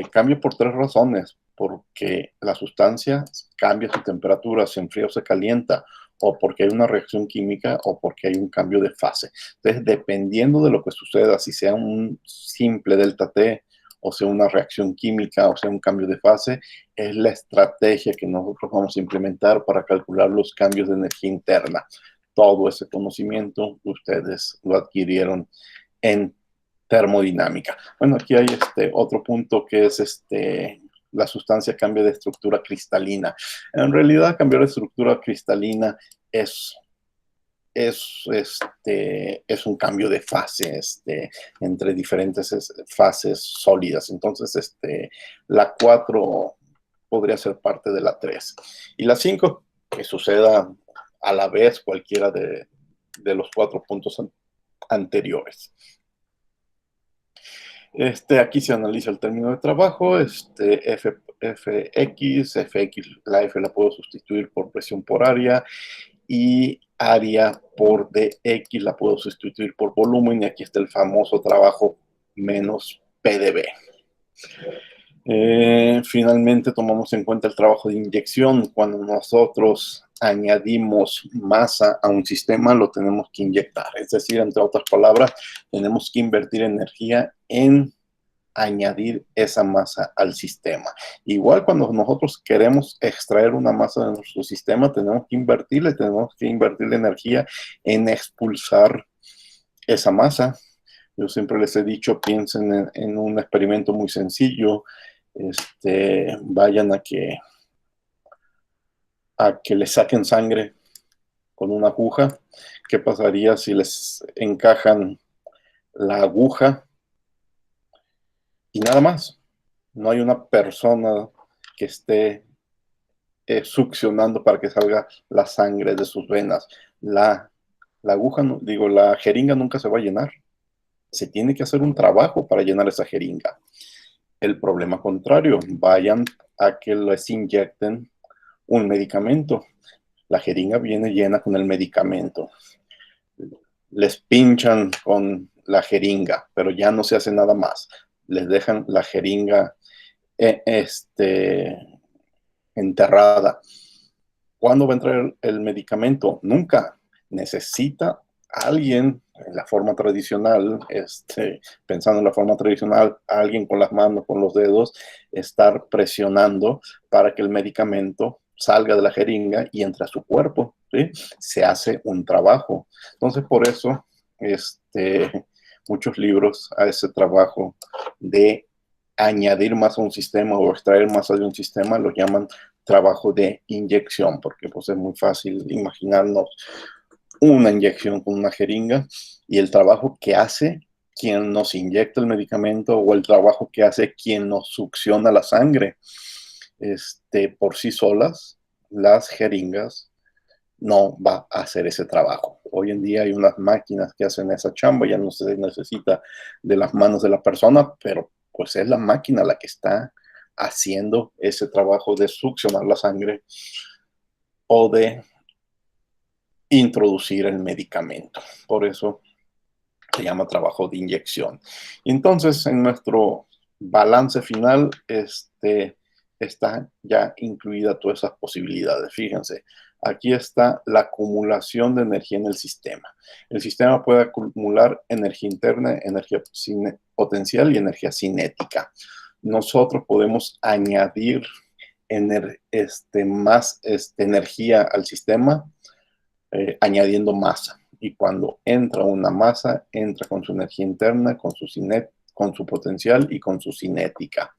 Cambia por tres razones. Porque la sustancia cambia su temperatura, se enfría o se calienta, o porque hay una reacción química, o porque hay un cambio de fase. Entonces, dependiendo de lo que suceda, si sea un simple delta T, o sea una reacción química, o sea un cambio de fase, es la estrategia que nosotros vamos a implementar para calcular los cambios de energía interna. Todo ese conocimiento ustedes lo adquirieron en termodinámica. Bueno, aquí hay otro punto que es la sustancia cambia de estructura cristalina. En realidad, cambiar de estructura cristalina es un cambio de fase entre diferentes fases sólidas. Entonces, la 4 podría ser parte de la 3. Y la 5, que suceda a la vez cualquiera de los 4 puntos anteriores. Aquí se analiza el término de trabajo, Fx, la F la puedo sustituir por presión por área, y área por dx la puedo sustituir por volumen, y aquí está el famoso trabajo menos PdV. Finalmente tomamos en cuenta el trabajo de inyección. Cuando nosotros añadimos masa a un sistema, lo tenemos que inyectar. Es decir, entre otras palabras, tenemos que invertir energía en añadir esa masa al sistema. Igual cuando nosotros queremos extraer una masa de nuestro sistema, tenemos que invertirle energía en expulsar esa masa. Yo siempre les he dicho, piensen en un experimento muy sencillo. Vayan a que le saquen sangre con una aguja. ¿Qué pasaría si les encajan la aguja y nada más? No hay una persona que esté succionando para que salga la sangre de sus venas. La aguja, la jeringa nunca se va a llenar. Se tiene que hacer un trabajo para llenar esa jeringa. El problema contrario, vayan a que les inyecten un medicamento. La jeringa viene llena con el medicamento. Les pinchan con la jeringa, pero ya no se hace nada más. Les dejan la jeringa enterrada. ¿Cuándo va a entrar el medicamento? Nunca. Necesita alguien en la forma tradicional, pensando en la forma tradicional, alguien con las manos, con los dedos, estar presionando para que el medicamento salga de la jeringa y entre a su cuerpo, ¿sí? Se hace un trabajo. Entonces, por eso, muchos libros a ese trabajo de añadir más a un sistema o extraer más de un sistema lo llaman trabajo de inyección, porque pues es muy fácil imaginarnos una inyección con una jeringa y el trabajo que hace quien nos inyecta el medicamento o el trabajo que hace quien nos succiona la sangre. Por sí solas, las jeringas no va a hacer ese trabajo. Hoy en día hay unas máquinas que hacen esa chamba, ya no se necesita de las manos de la persona, pero pues es la máquina la que está haciendo ese trabajo de succionar la sangre o de introducir el medicamento. Por eso se llama trabajo de inyección. Y entonces, en nuestro balance final, está ya incluida todas esas posibilidades. Fíjense, aquí está la acumulación de energía en el sistema. El sistema puede acumular energía interna, energía potencial y energía cinética. Nosotros podemos añadir más energía al sistema añadiendo masa. Y cuando entra una masa, entra con su energía interna, con su potencial y con su cinética.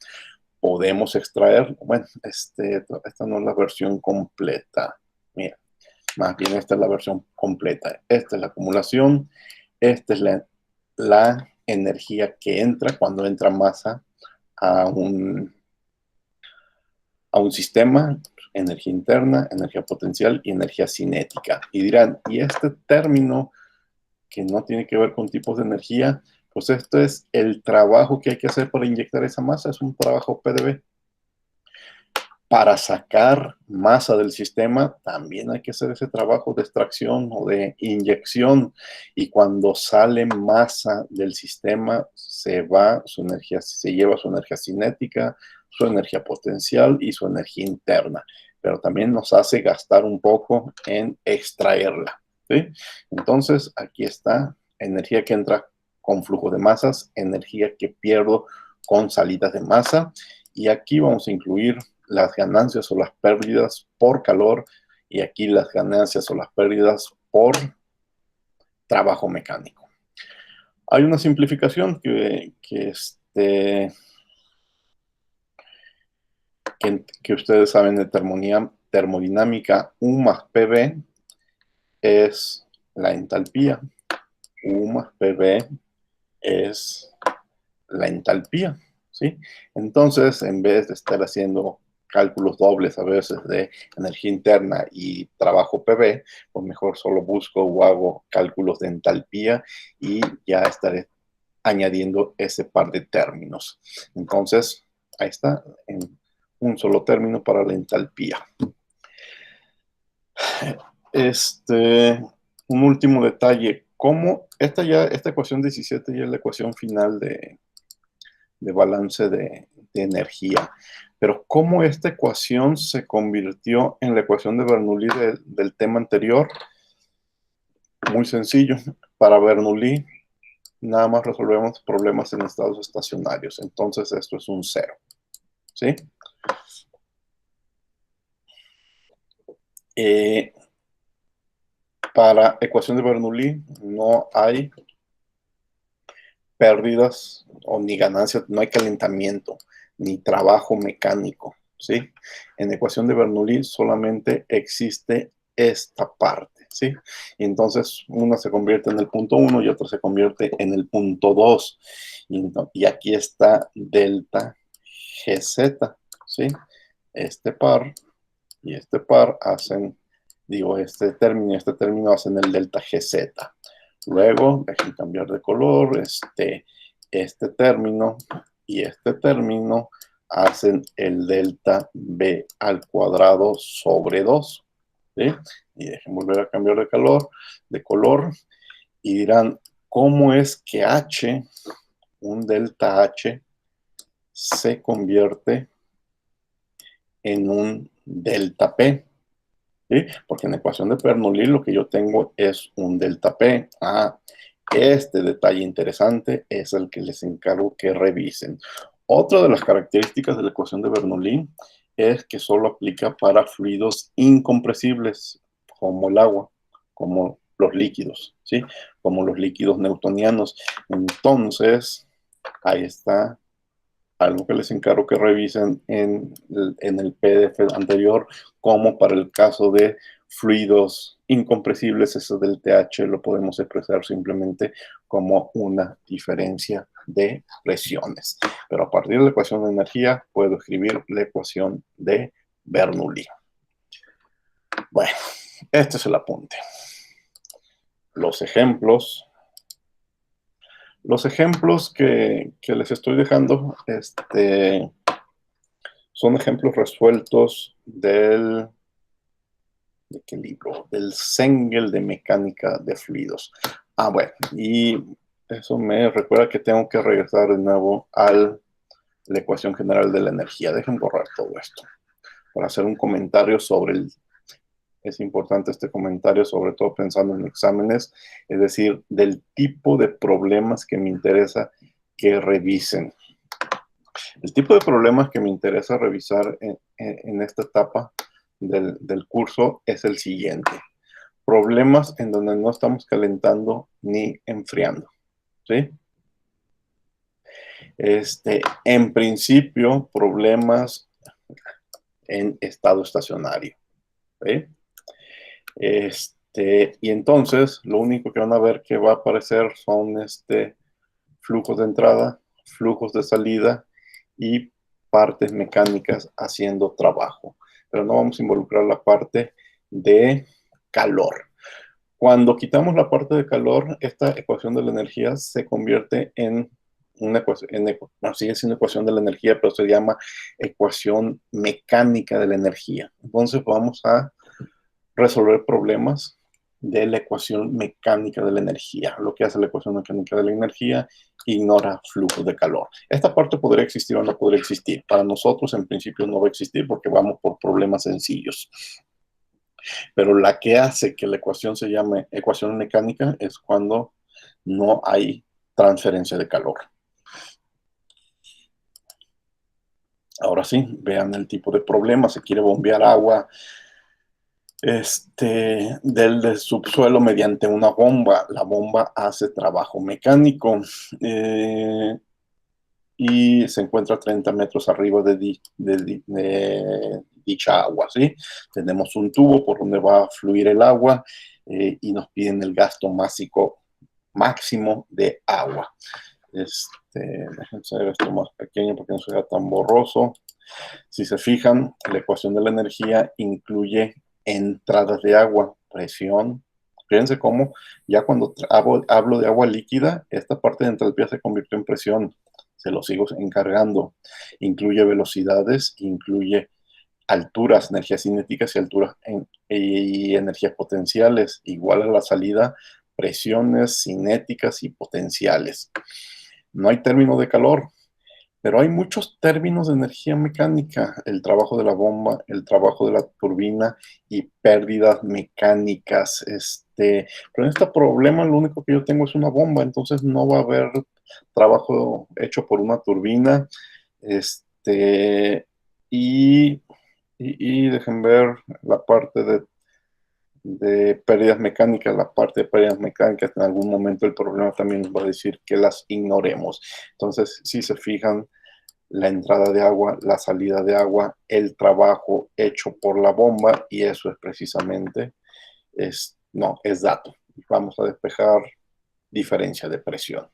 Podemos extraer, bueno, esta no es la versión completa. Mira, más bien esta es la versión completa. Esta es la acumulación, esta es la energía que entra cuando entra masa a un sistema, energía interna, energía potencial y energía cinética. Y dirán, ¿y este término que no tiene que ver con tipos de energía? Pues esto es el trabajo que hay que hacer para inyectar esa masa, es un trabajo PdB. Para sacar masa del sistema también hay que hacer ese trabajo de extracción o de inyección. Y cuando sale masa del sistema, se lleva su energía cinética, su energía potencial y su energía interna. Pero también nos hace gastar un poco en extraerla, ¿sí? Entonces, aquí está energía que entra con flujo de masas, energía que pierdo con salidas de masa. Y aquí vamos a incluir las ganancias o las pérdidas por calor y aquí las ganancias o las pérdidas por trabajo mecánico. Hay una simplificación que ustedes saben de termodinámica. U más PV es la entalpía. U más PV es la entalpía, ¿sí? Entonces, en vez de estar haciendo cálculos dobles a veces de energía interna y trabajo PV, pues mejor solo busco o hago cálculos de entalpía y ya estaré añadiendo ese par de términos. Entonces, ahí está, en un solo término para la entalpía. Un último detalle, ¿cómo? Esta ecuación 17 ya es la ecuación final de balance de energía. Pero ¿cómo esta ecuación se convirtió en la ecuación de Bernoulli del tema anterior? Muy sencillo. Para Bernoulli, nada más resolvemos problemas en estados estacionarios. Entonces esto es un 0. ¿Sí? Para ecuación de Bernoulli no hay pérdidas o ni ganancias, no hay calentamiento, ni trabajo mecánico, ¿sí? En ecuación de Bernoulli solamente existe esta parte, ¿sí? Y entonces una se convierte en el punto 1 y otra se convierte en el punto 2. Y aquí está delta GZ, ¿sí? Este par y este par hacen, digo, este término hacen el delta GZ. Luego, dejen cambiar de color, este término y este término hacen el delta B al cuadrado sobre 2. ¿Sí? Y dejen volver a cambiar de color, y dirán, ¿cómo es que H, un delta H, se convierte en un delta P? ¿Sí? Porque en la ecuación de Bernoulli lo que yo tengo es un delta P. Este detalle interesante es el que les encargo que revisen. Otra de las características de la ecuación de Bernoulli es que solo aplica para fluidos incompresibles, como el agua, como los líquidos, ¿sí? Como los líquidos newtonianos. Entonces, ahí está algo que les encargo que revisen en el PDF anterior, como para el caso de fluidos incompresibles, eso del TH lo podemos expresar simplemente como una diferencia de presiones. Pero a partir de la ecuación de energía puedo escribir la ecuación de Bernoulli. Bueno, este es el apunte. Los ejemplos que les estoy dejando, son ejemplos resueltos ¿de qué libro? Del Sengel de mecánica de fluidos. Bueno, y eso me recuerda que tengo que regresar de nuevo a la ecuación general de la energía. Dejen borrar todo esto para hacer un comentario sobre es importante este comentario, sobre todo pensando en exámenes, es decir, del tipo de problemas que me interesa que revisen. El tipo de problemas que me interesa revisar en esta etapa del curso es el siguiente. Problemas en donde no estamos calentando ni enfriando, ¿sí? En principio, problemas en estado estacionario, ¿sí? Y entonces, lo único que van a ver que va a aparecer son flujos de entrada, flujos de salida y partes mecánicas haciendo trabajo. Pero no vamos a involucrar la parte de calor. Cuando quitamos la parte de calor, esta ecuación de la energía se convierte en una ecuación, no, sigue siendo ecuación de la energía, pero se llama ecuación mecánica de la energía. Entonces vamos a resolver problemas de la ecuación mecánica de la energía. Lo que hace la ecuación mecánica de la energía, ignora flujos de calor. Esta parte podría existir o no podría existir. Para nosotros, en principio, no va a existir porque vamos por problemas sencillos. Pero la que hace que la ecuación se llame ecuación mecánica es cuando no hay transferencia de calor. Ahora sí, vean el tipo de problema. Se quiere bombear agua del subsuelo mediante una bomba. La bomba hace trabajo mecánico y se encuentra a 30 metros arriba de dicha agua, ¿sí? Tenemos un tubo por donde va a fluir el agua y nos piden el gasto máximo de agua. Déjenme hacer esto más pequeño porque no sea tan borroso. Si se fijan, la ecuación de la energía incluye entradas de agua, presión. Fíjense cómo ya cuando hablo de agua líquida, esta parte de entalpía se convirtió en presión. Se lo sigo encargando. Incluye velocidades, incluye alturas, energías cinéticas y alturas y energías potenciales. Igual a la salida, presiones cinéticas y potenciales. No hay término de calor. Pero hay muchos términos de energía mecánica, el trabajo de la bomba, el trabajo de la turbina y pérdidas mecánicas. Pero en este problema lo único que yo tengo es una bomba, entonces no va a haber trabajo hecho por una turbina. Este, y dejen ver la parte de pérdidas mecánicas. La parte de pérdidas mecánicas, en algún momento el problema también nos va a decir que las ignoremos. Entonces, si se fijan, la entrada de agua, la salida de agua, el trabajo hecho por la bomba, y eso es precisamente, es dato. Vamos a despejar diferencia de presión.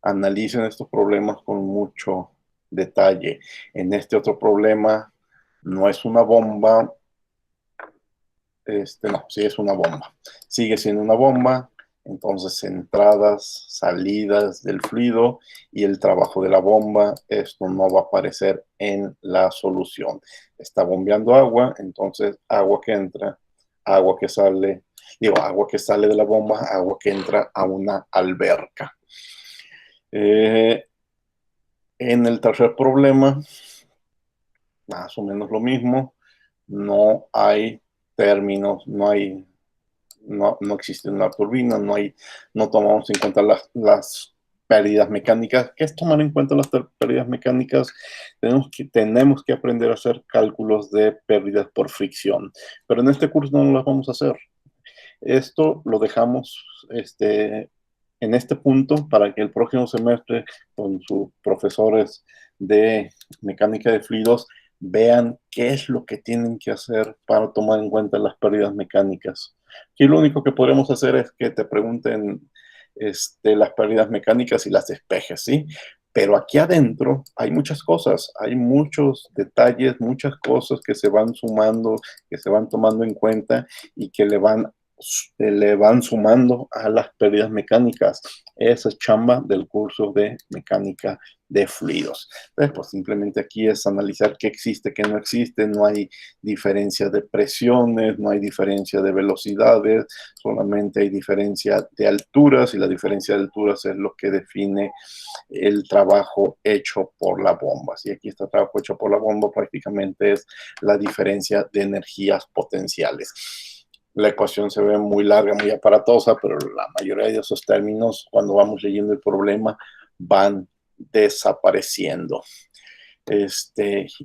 Analicen estos problemas con mucho detalle. En este otro problema no es una bomba, no, sí es una bomba. Sigue siendo una bomba, entonces entradas, salidas del fluido y el trabajo de la bomba, esto no va a aparecer en la solución. Está bombeando agua, entonces agua que entra, agua que sale, agua que sale de la bomba, agua que entra a una alberca. En el tercer problema, más o menos lo mismo, no hay términos, no existe una turbina, no tomamos en cuenta las pérdidas mecánicas. ¿Qué es tomar en cuenta las pérdidas mecánicas? Tenemos que aprender a hacer cálculos de pérdidas por fricción, pero en este curso no las vamos a hacer. Esto lo dejamos en este punto para que el próximo semestre con sus profesores de mecánica de fluidos vean qué es lo que tienen que hacer para tomar en cuenta las pérdidas mecánicas. Aquí lo único que podremos hacer es que te pregunten las pérdidas mecánicas y las despejes, ¿sí? Pero aquí adentro hay muchas cosas, hay muchos detalles, muchas cosas que se van sumando, que se van tomando en cuenta y que le van sumando a las pérdidas mecánicas. Esa es chamba del curso de mecánica de fluidos. Entonces, pues simplemente aquí es analizar qué existe, qué no existe. No hay diferencia de presiones, no hay diferencia de velocidades, solamente hay diferencia de alturas, y la diferencia de alturas es lo que define el trabajo hecho por la bomba. Si aquí está el trabajo hecho por la bomba, prácticamente es la diferencia de energías potenciales. La ecuación se ve muy larga, muy aparatosa, pero la mayoría de esos términos, cuando vamos leyendo el problema, van desapareciendo.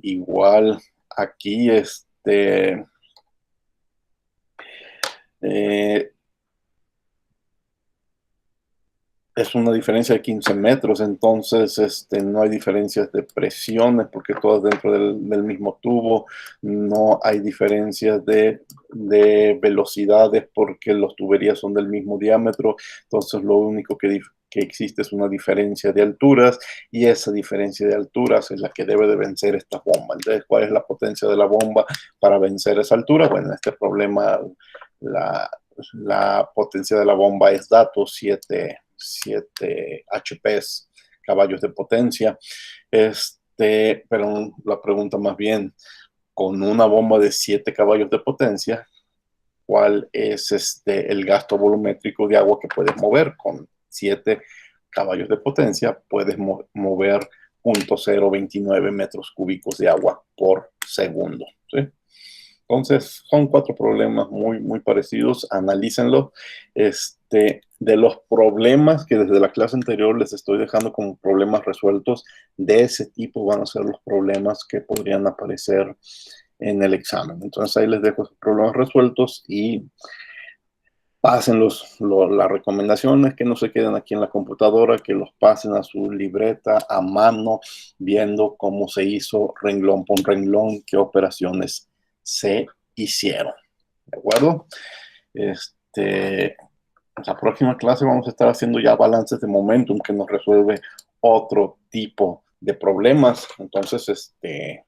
Igual aquí, es una diferencia de 15 metros, entonces no hay diferencias de presiones porque todo es dentro del mismo tubo, no hay diferencias de velocidades porque las tuberías son del mismo diámetro, entonces lo único que existe es una diferencia de alturas, y esa diferencia de alturas es la que debe de vencer esta bomba. Entonces, ¿cuál es la potencia de la bomba para vencer esa altura? Bueno, en este problema la potencia de la bomba es dato 7 HPs, caballos de potencia. Pero la pregunta más bien, con una bomba de 7 caballos de potencia, ¿cuál es el gasto volumétrico de agua que puedes mover? Con 7 caballos de potencia puedes mover 0.029 metros cúbicos de agua por segundo, ¿sí? Entonces, son 4 problemas muy, muy parecidos. Analícenlo. De los problemas que desde la clase anterior les estoy dejando como problemas resueltos, de ese tipo van a ser los problemas que podrían aparecer en el examen. Entonces, ahí les dejo esos problemas resueltos y pasen las recomendaciones, que no se queden aquí en la computadora, que los pasen a su libreta a mano, viendo cómo se hizo renglón por renglón, qué operaciones se hicieron. ¿De acuerdo? La próxima clase vamos a estar haciendo ya balances de momentum, que nos resuelve otro tipo de problemas. Entonces, de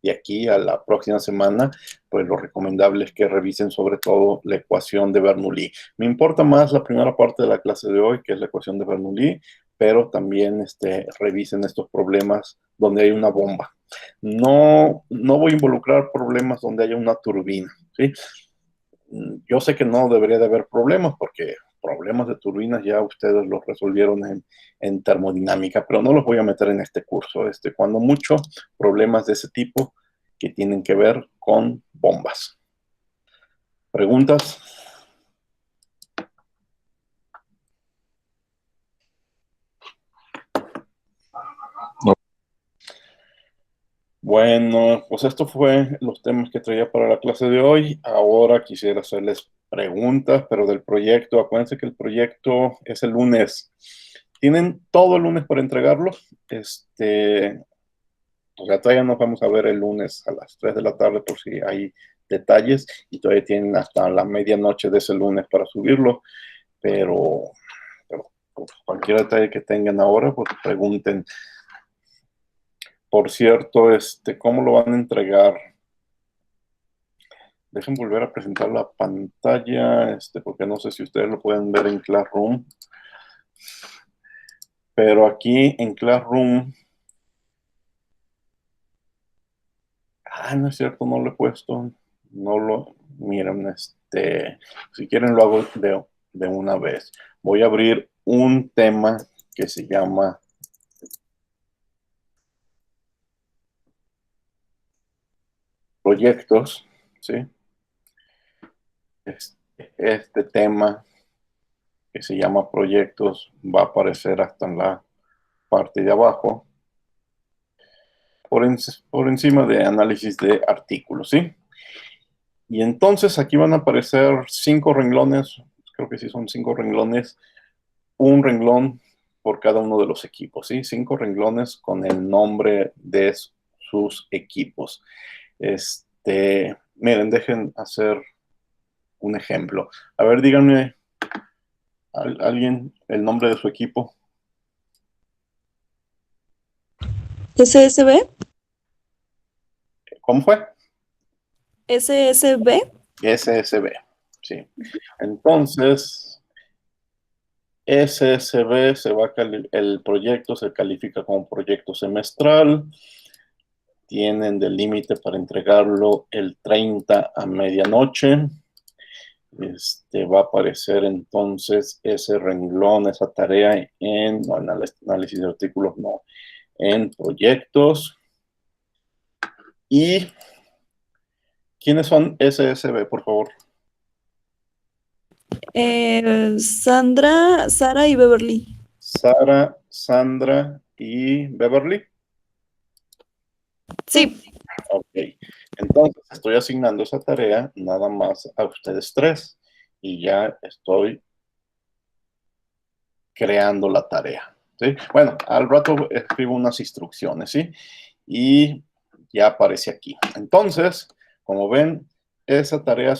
aquí a la próxima semana, pues lo recomendable es que revisen sobre todo la ecuación de Bernoulli. Me importa más la primera parte de la clase de hoy, que es la ecuación de Bernoulli, pero también revisen estos problemas donde hay una bomba. No voy a involucrar problemas donde haya una turbina, ¿sí? Yo sé que no debería de haber problemas porque problemas de turbinas ya ustedes los resolvieron en termodinámica, pero no los voy a meter en este curso. Cuando mucho, problemas de ese tipo que tienen que ver con bombas. ¿Preguntas? No. Bueno, pues esto fue los temas que traía para la clase de hoy. Ahora quisiera hacerles preguntas, pero del proyecto. Acuérdense que el proyecto es el lunes. Tienen todo el lunes para entregarlo. Pues ya todavía nos vamos a ver el lunes a las 3 de la tarde por si hay detalles. Y todavía tienen hasta la medianoche de ese lunes para subirlo. Pero pues, cualquier detalle que tengan ahora, pues pregunten. Por cierto, ¿cómo lo van a entregar? Dejen volver a presentar la pantalla, porque no sé si ustedes lo pueden ver en Classroom. Pero aquí en Classroom... no es cierto, no lo he puesto. No lo... Miren, si quieren lo hago de una vez. Voy a abrir un tema que se llama... Proyectos, ¿sí? Este tema que se llama proyectos va a aparecer hasta en la parte de abajo por encima de análisis de artículos, ¿sí? Y entonces aquí van a aparecer 5 renglones, creo que sí son 5 renglones, un renglón por cada uno de los equipos, ¿sí? 5 renglones con el nombre de sus equipos. Miren, dejen hacer un ejemplo. A ver, díganme, ¿alguien el nombre de su equipo? SSB. ¿Cómo fue? SSB. SSB, sí. Entonces, SSB el proyecto se califica como proyecto semestral. Tienen de límite para entregarlo el 30 a medianoche. Va a aparecer entonces ese renglón, esa tarea en análisis de artículos, no, en proyectos. ¿Y quiénes son SSB, por favor? Sandra, Sara y Beverly. Sara, Sandra y Beverly. Sí. Ok, entonces estoy asignando esa tarea nada más a ustedes 3 y ya estoy creando la tarea, ¿sí? Bueno, al rato escribo unas instrucciones, ¿sí? Y ya aparece aquí. Entonces, como ven, esa tarea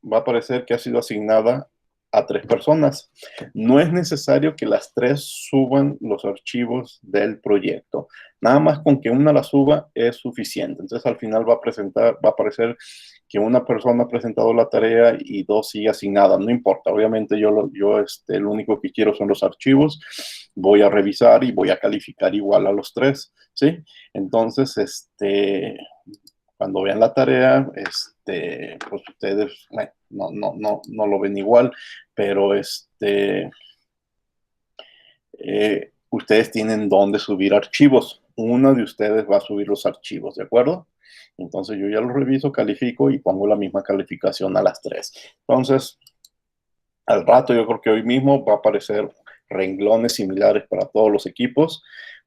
va a aparecer que ha sido asignada a 3 personas. No es necesario que las 3 suban los archivos del proyecto. Nada más con que una la suba es suficiente. Entonces, al final va a aparecer que una persona ha presentado la tarea y 2 sigue asignadas. No importa. Obviamente, yo lo único que quiero son los archivos. Voy a revisar y voy a calificar igual a los 3, ¿sí? Entonces, cuando vean la tarea, pues ustedes, bueno, no lo ven igual, pero ustedes tienen dónde subir archivos. Una de ustedes va a subir los archivos, ¿de acuerdo? Entonces yo ya los reviso, califico y pongo la misma calificación a las 3. Entonces, al rato, yo creo que hoy mismo va a aparecer renglones similares para todos los equipos.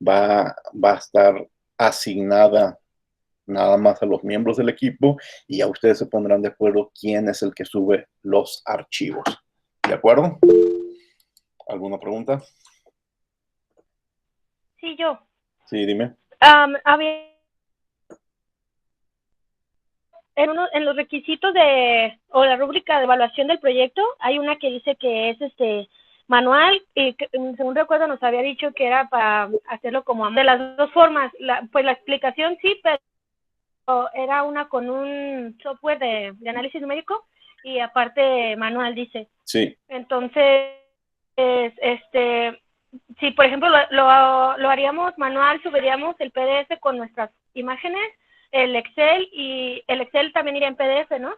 Va a estar asignada nada más a los miembros del equipo y ya ustedes se pondrán de acuerdo quién es el que sube los archivos. ¿De acuerdo? ¿Alguna pregunta? Sí, yo. Sí, dime. Había en los requisitos o la rúbrica de evaluación del proyecto, hay una que dice que es manual y que, según recuerdo nos había dicho que era para hacerlo como de las dos formas. Pues la explicación sí, pero era una con un software de análisis numérico y aparte manual, dice. Sí. Entonces, si por ejemplo lo haríamos manual, subiríamos el PDF con nuestras imágenes, el Excel también iría en PDF, ¿no?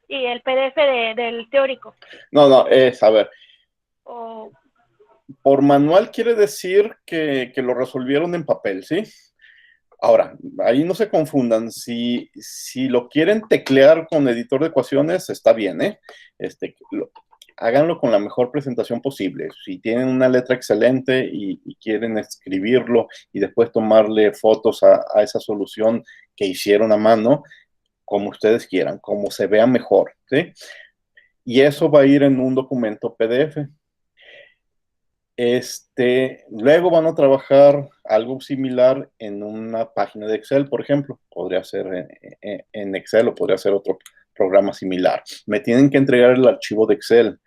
Y el PDF del teórico. No, a ver, por manual quiere decir que lo resolvieron en papel, ¿sí? Ahora, ahí no se confundan. Si lo quieren teclear con editor de ecuaciones, está bien, ¿eh? Háganlo con la mejor presentación posible. Si tienen una letra excelente y quieren escribirlo y después tomarle fotos a esa solución que hicieron a mano, como ustedes quieran, como se vea mejor, ¿sí? Y eso va a ir en un documento PDF. Luego van a trabajar algo similar en una página de Excel, por ejemplo. Podría ser en Excel o podría ser otro programa similar. Me tienen que entregar el archivo de Excel,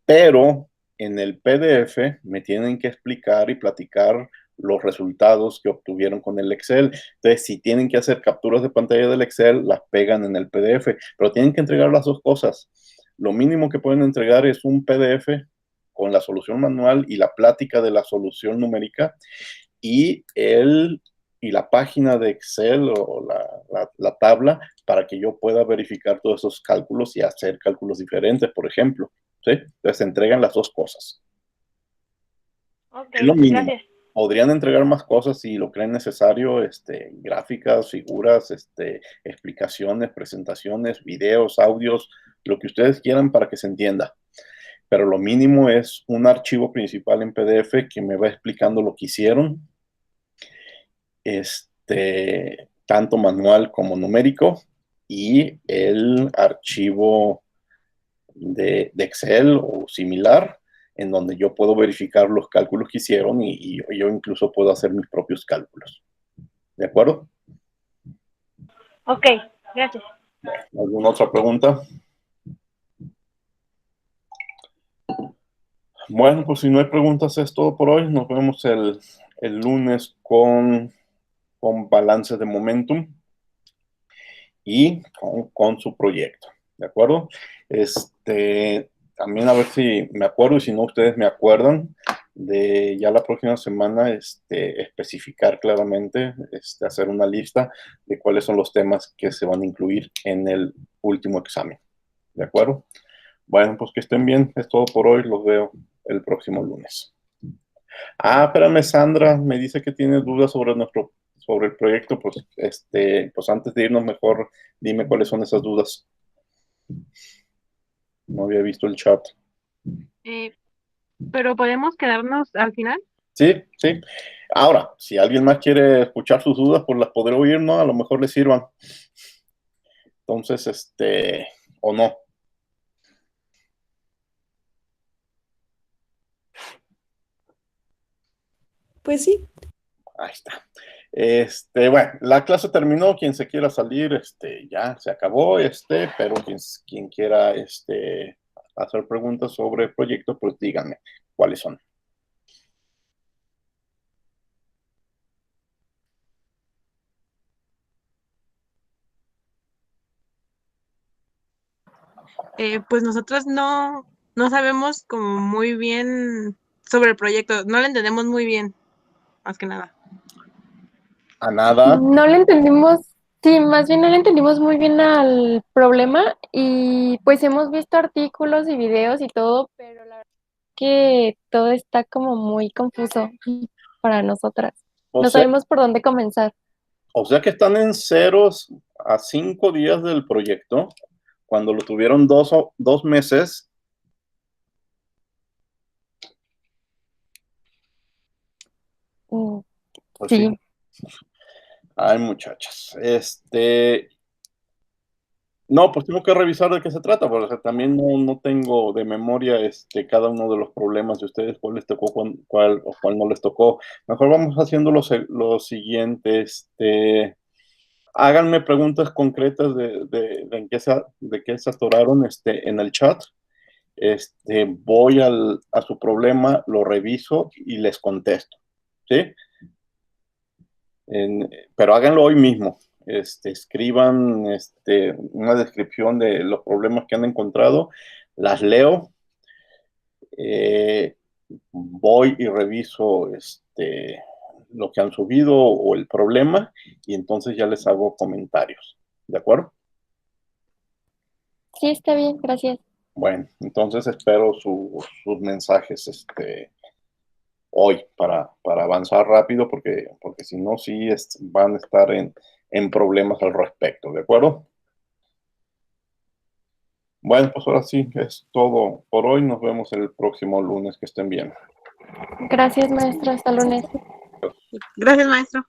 pero en el PDF me tienen que explicar y platicar los resultados que obtuvieron con el Excel. Entonces, si tienen que hacer capturas de pantalla del Excel, las pegan en el PDF, pero tienen que entregar las dos cosas. Lo mínimo que pueden entregar es un PDF con la solución manual y la plática de la solución numérica y la página de Excel o la tabla para que yo pueda verificar todos esos cálculos y hacer cálculos diferentes, por ejemplo. ¿Sí? Entonces se entregan las dos cosas. Ok, Es lo mínimo. gracias. Podrían entregar más cosas si lo creen necesario, gráficas, figuras, explicaciones, presentaciones, videos, audios, lo que ustedes quieran para que se entienda. Pero lo mínimo es un archivo principal en PDF que me va explicando lo que hicieron, tanto manual como numérico, y el archivo de Excel o similar, en donde yo puedo verificar los cálculos que hicieron y yo incluso puedo hacer mis propios cálculos. ¿De acuerdo? Ok, gracias. ¿Alguna otra pregunta? Bueno, pues si no hay preguntas es todo por hoy. Nos vemos el lunes con balance de momentum y con su proyecto. ¿De acuerdo? También a ver si me acuerdo y si no ustedes me acuerdan de ya la próxima semana especificar claramente, hacer una lista de cuáles son los temas que se van a incluir en el último examen. ¿De acuerdo? Bueno, pues que estén bien. Es todo por hoy. Los veo el próximo lunes. Espérame, Sandra, me dice que tiene dudas sobre el proyecto. Pues, pues antes de irnos, mejor dime cuáles son esas dudas. No había visto el chat. Pero podemos quedarnos al final. Sí, sí. Ahora, si alguien más quiere escuchar sus dudas, pues las podré oír, ¿no? A lo mejor les sirvan. Entonces, o no. Pues sí. Ahí está. Bueno, la clase terminó. Quien se quiera salir, ya se acabó, pero quien quiera, hacer preguntas sobre el proyecto, pues díganme cuáles son. Pues nosotros no sabemos como muy bien sobre el proyecto, no lo entendemos muy bien, más que nada. A nada. No le entendimos, sí, más bien no le entendimos muy bien al problema y pues hemos visto artículos y videos y todo, pero la verdad es que todo está como muy confuso para nosotras. O No sea, sabemos por dónde comenzar. o sea que están en 0 a 5 días del proyecto, cuando lo tuvieron 2 meses. Pues Sí, sí. Ay, muchachas. No, pues tengo que revisar de qué se trata, porque también no tengo de memoria cada uno de los problemas de ustedes, cuál les tocó, cuál o cuál no les tocó. Mejor vamos haciendo lo siguiente. Háganme preguntas concretas de qué se atoraron en el chat. Voy a su problema, lo reviso y les contesto. ¿Sí? Pero háganlo hoy mismo. Escriban una descripción de los problemas que han encontrado, las leo, voy y reviso lo que han subido o el problema y entonces ya les hago comentarios. ¿De acuerdo? sí, está bien, gracias. Bueno, entonces espero sus mensajes hoy para avanzar rápido, porque si no, sí van a estar en problemas al respecto, ¿de acuerdo? Bueno, pues ahora sí, es todo por hoy. Nos vemos el próximo lunes. Que estén bien. Gracias, maestro. Hasta lunes. Gracias, maestro.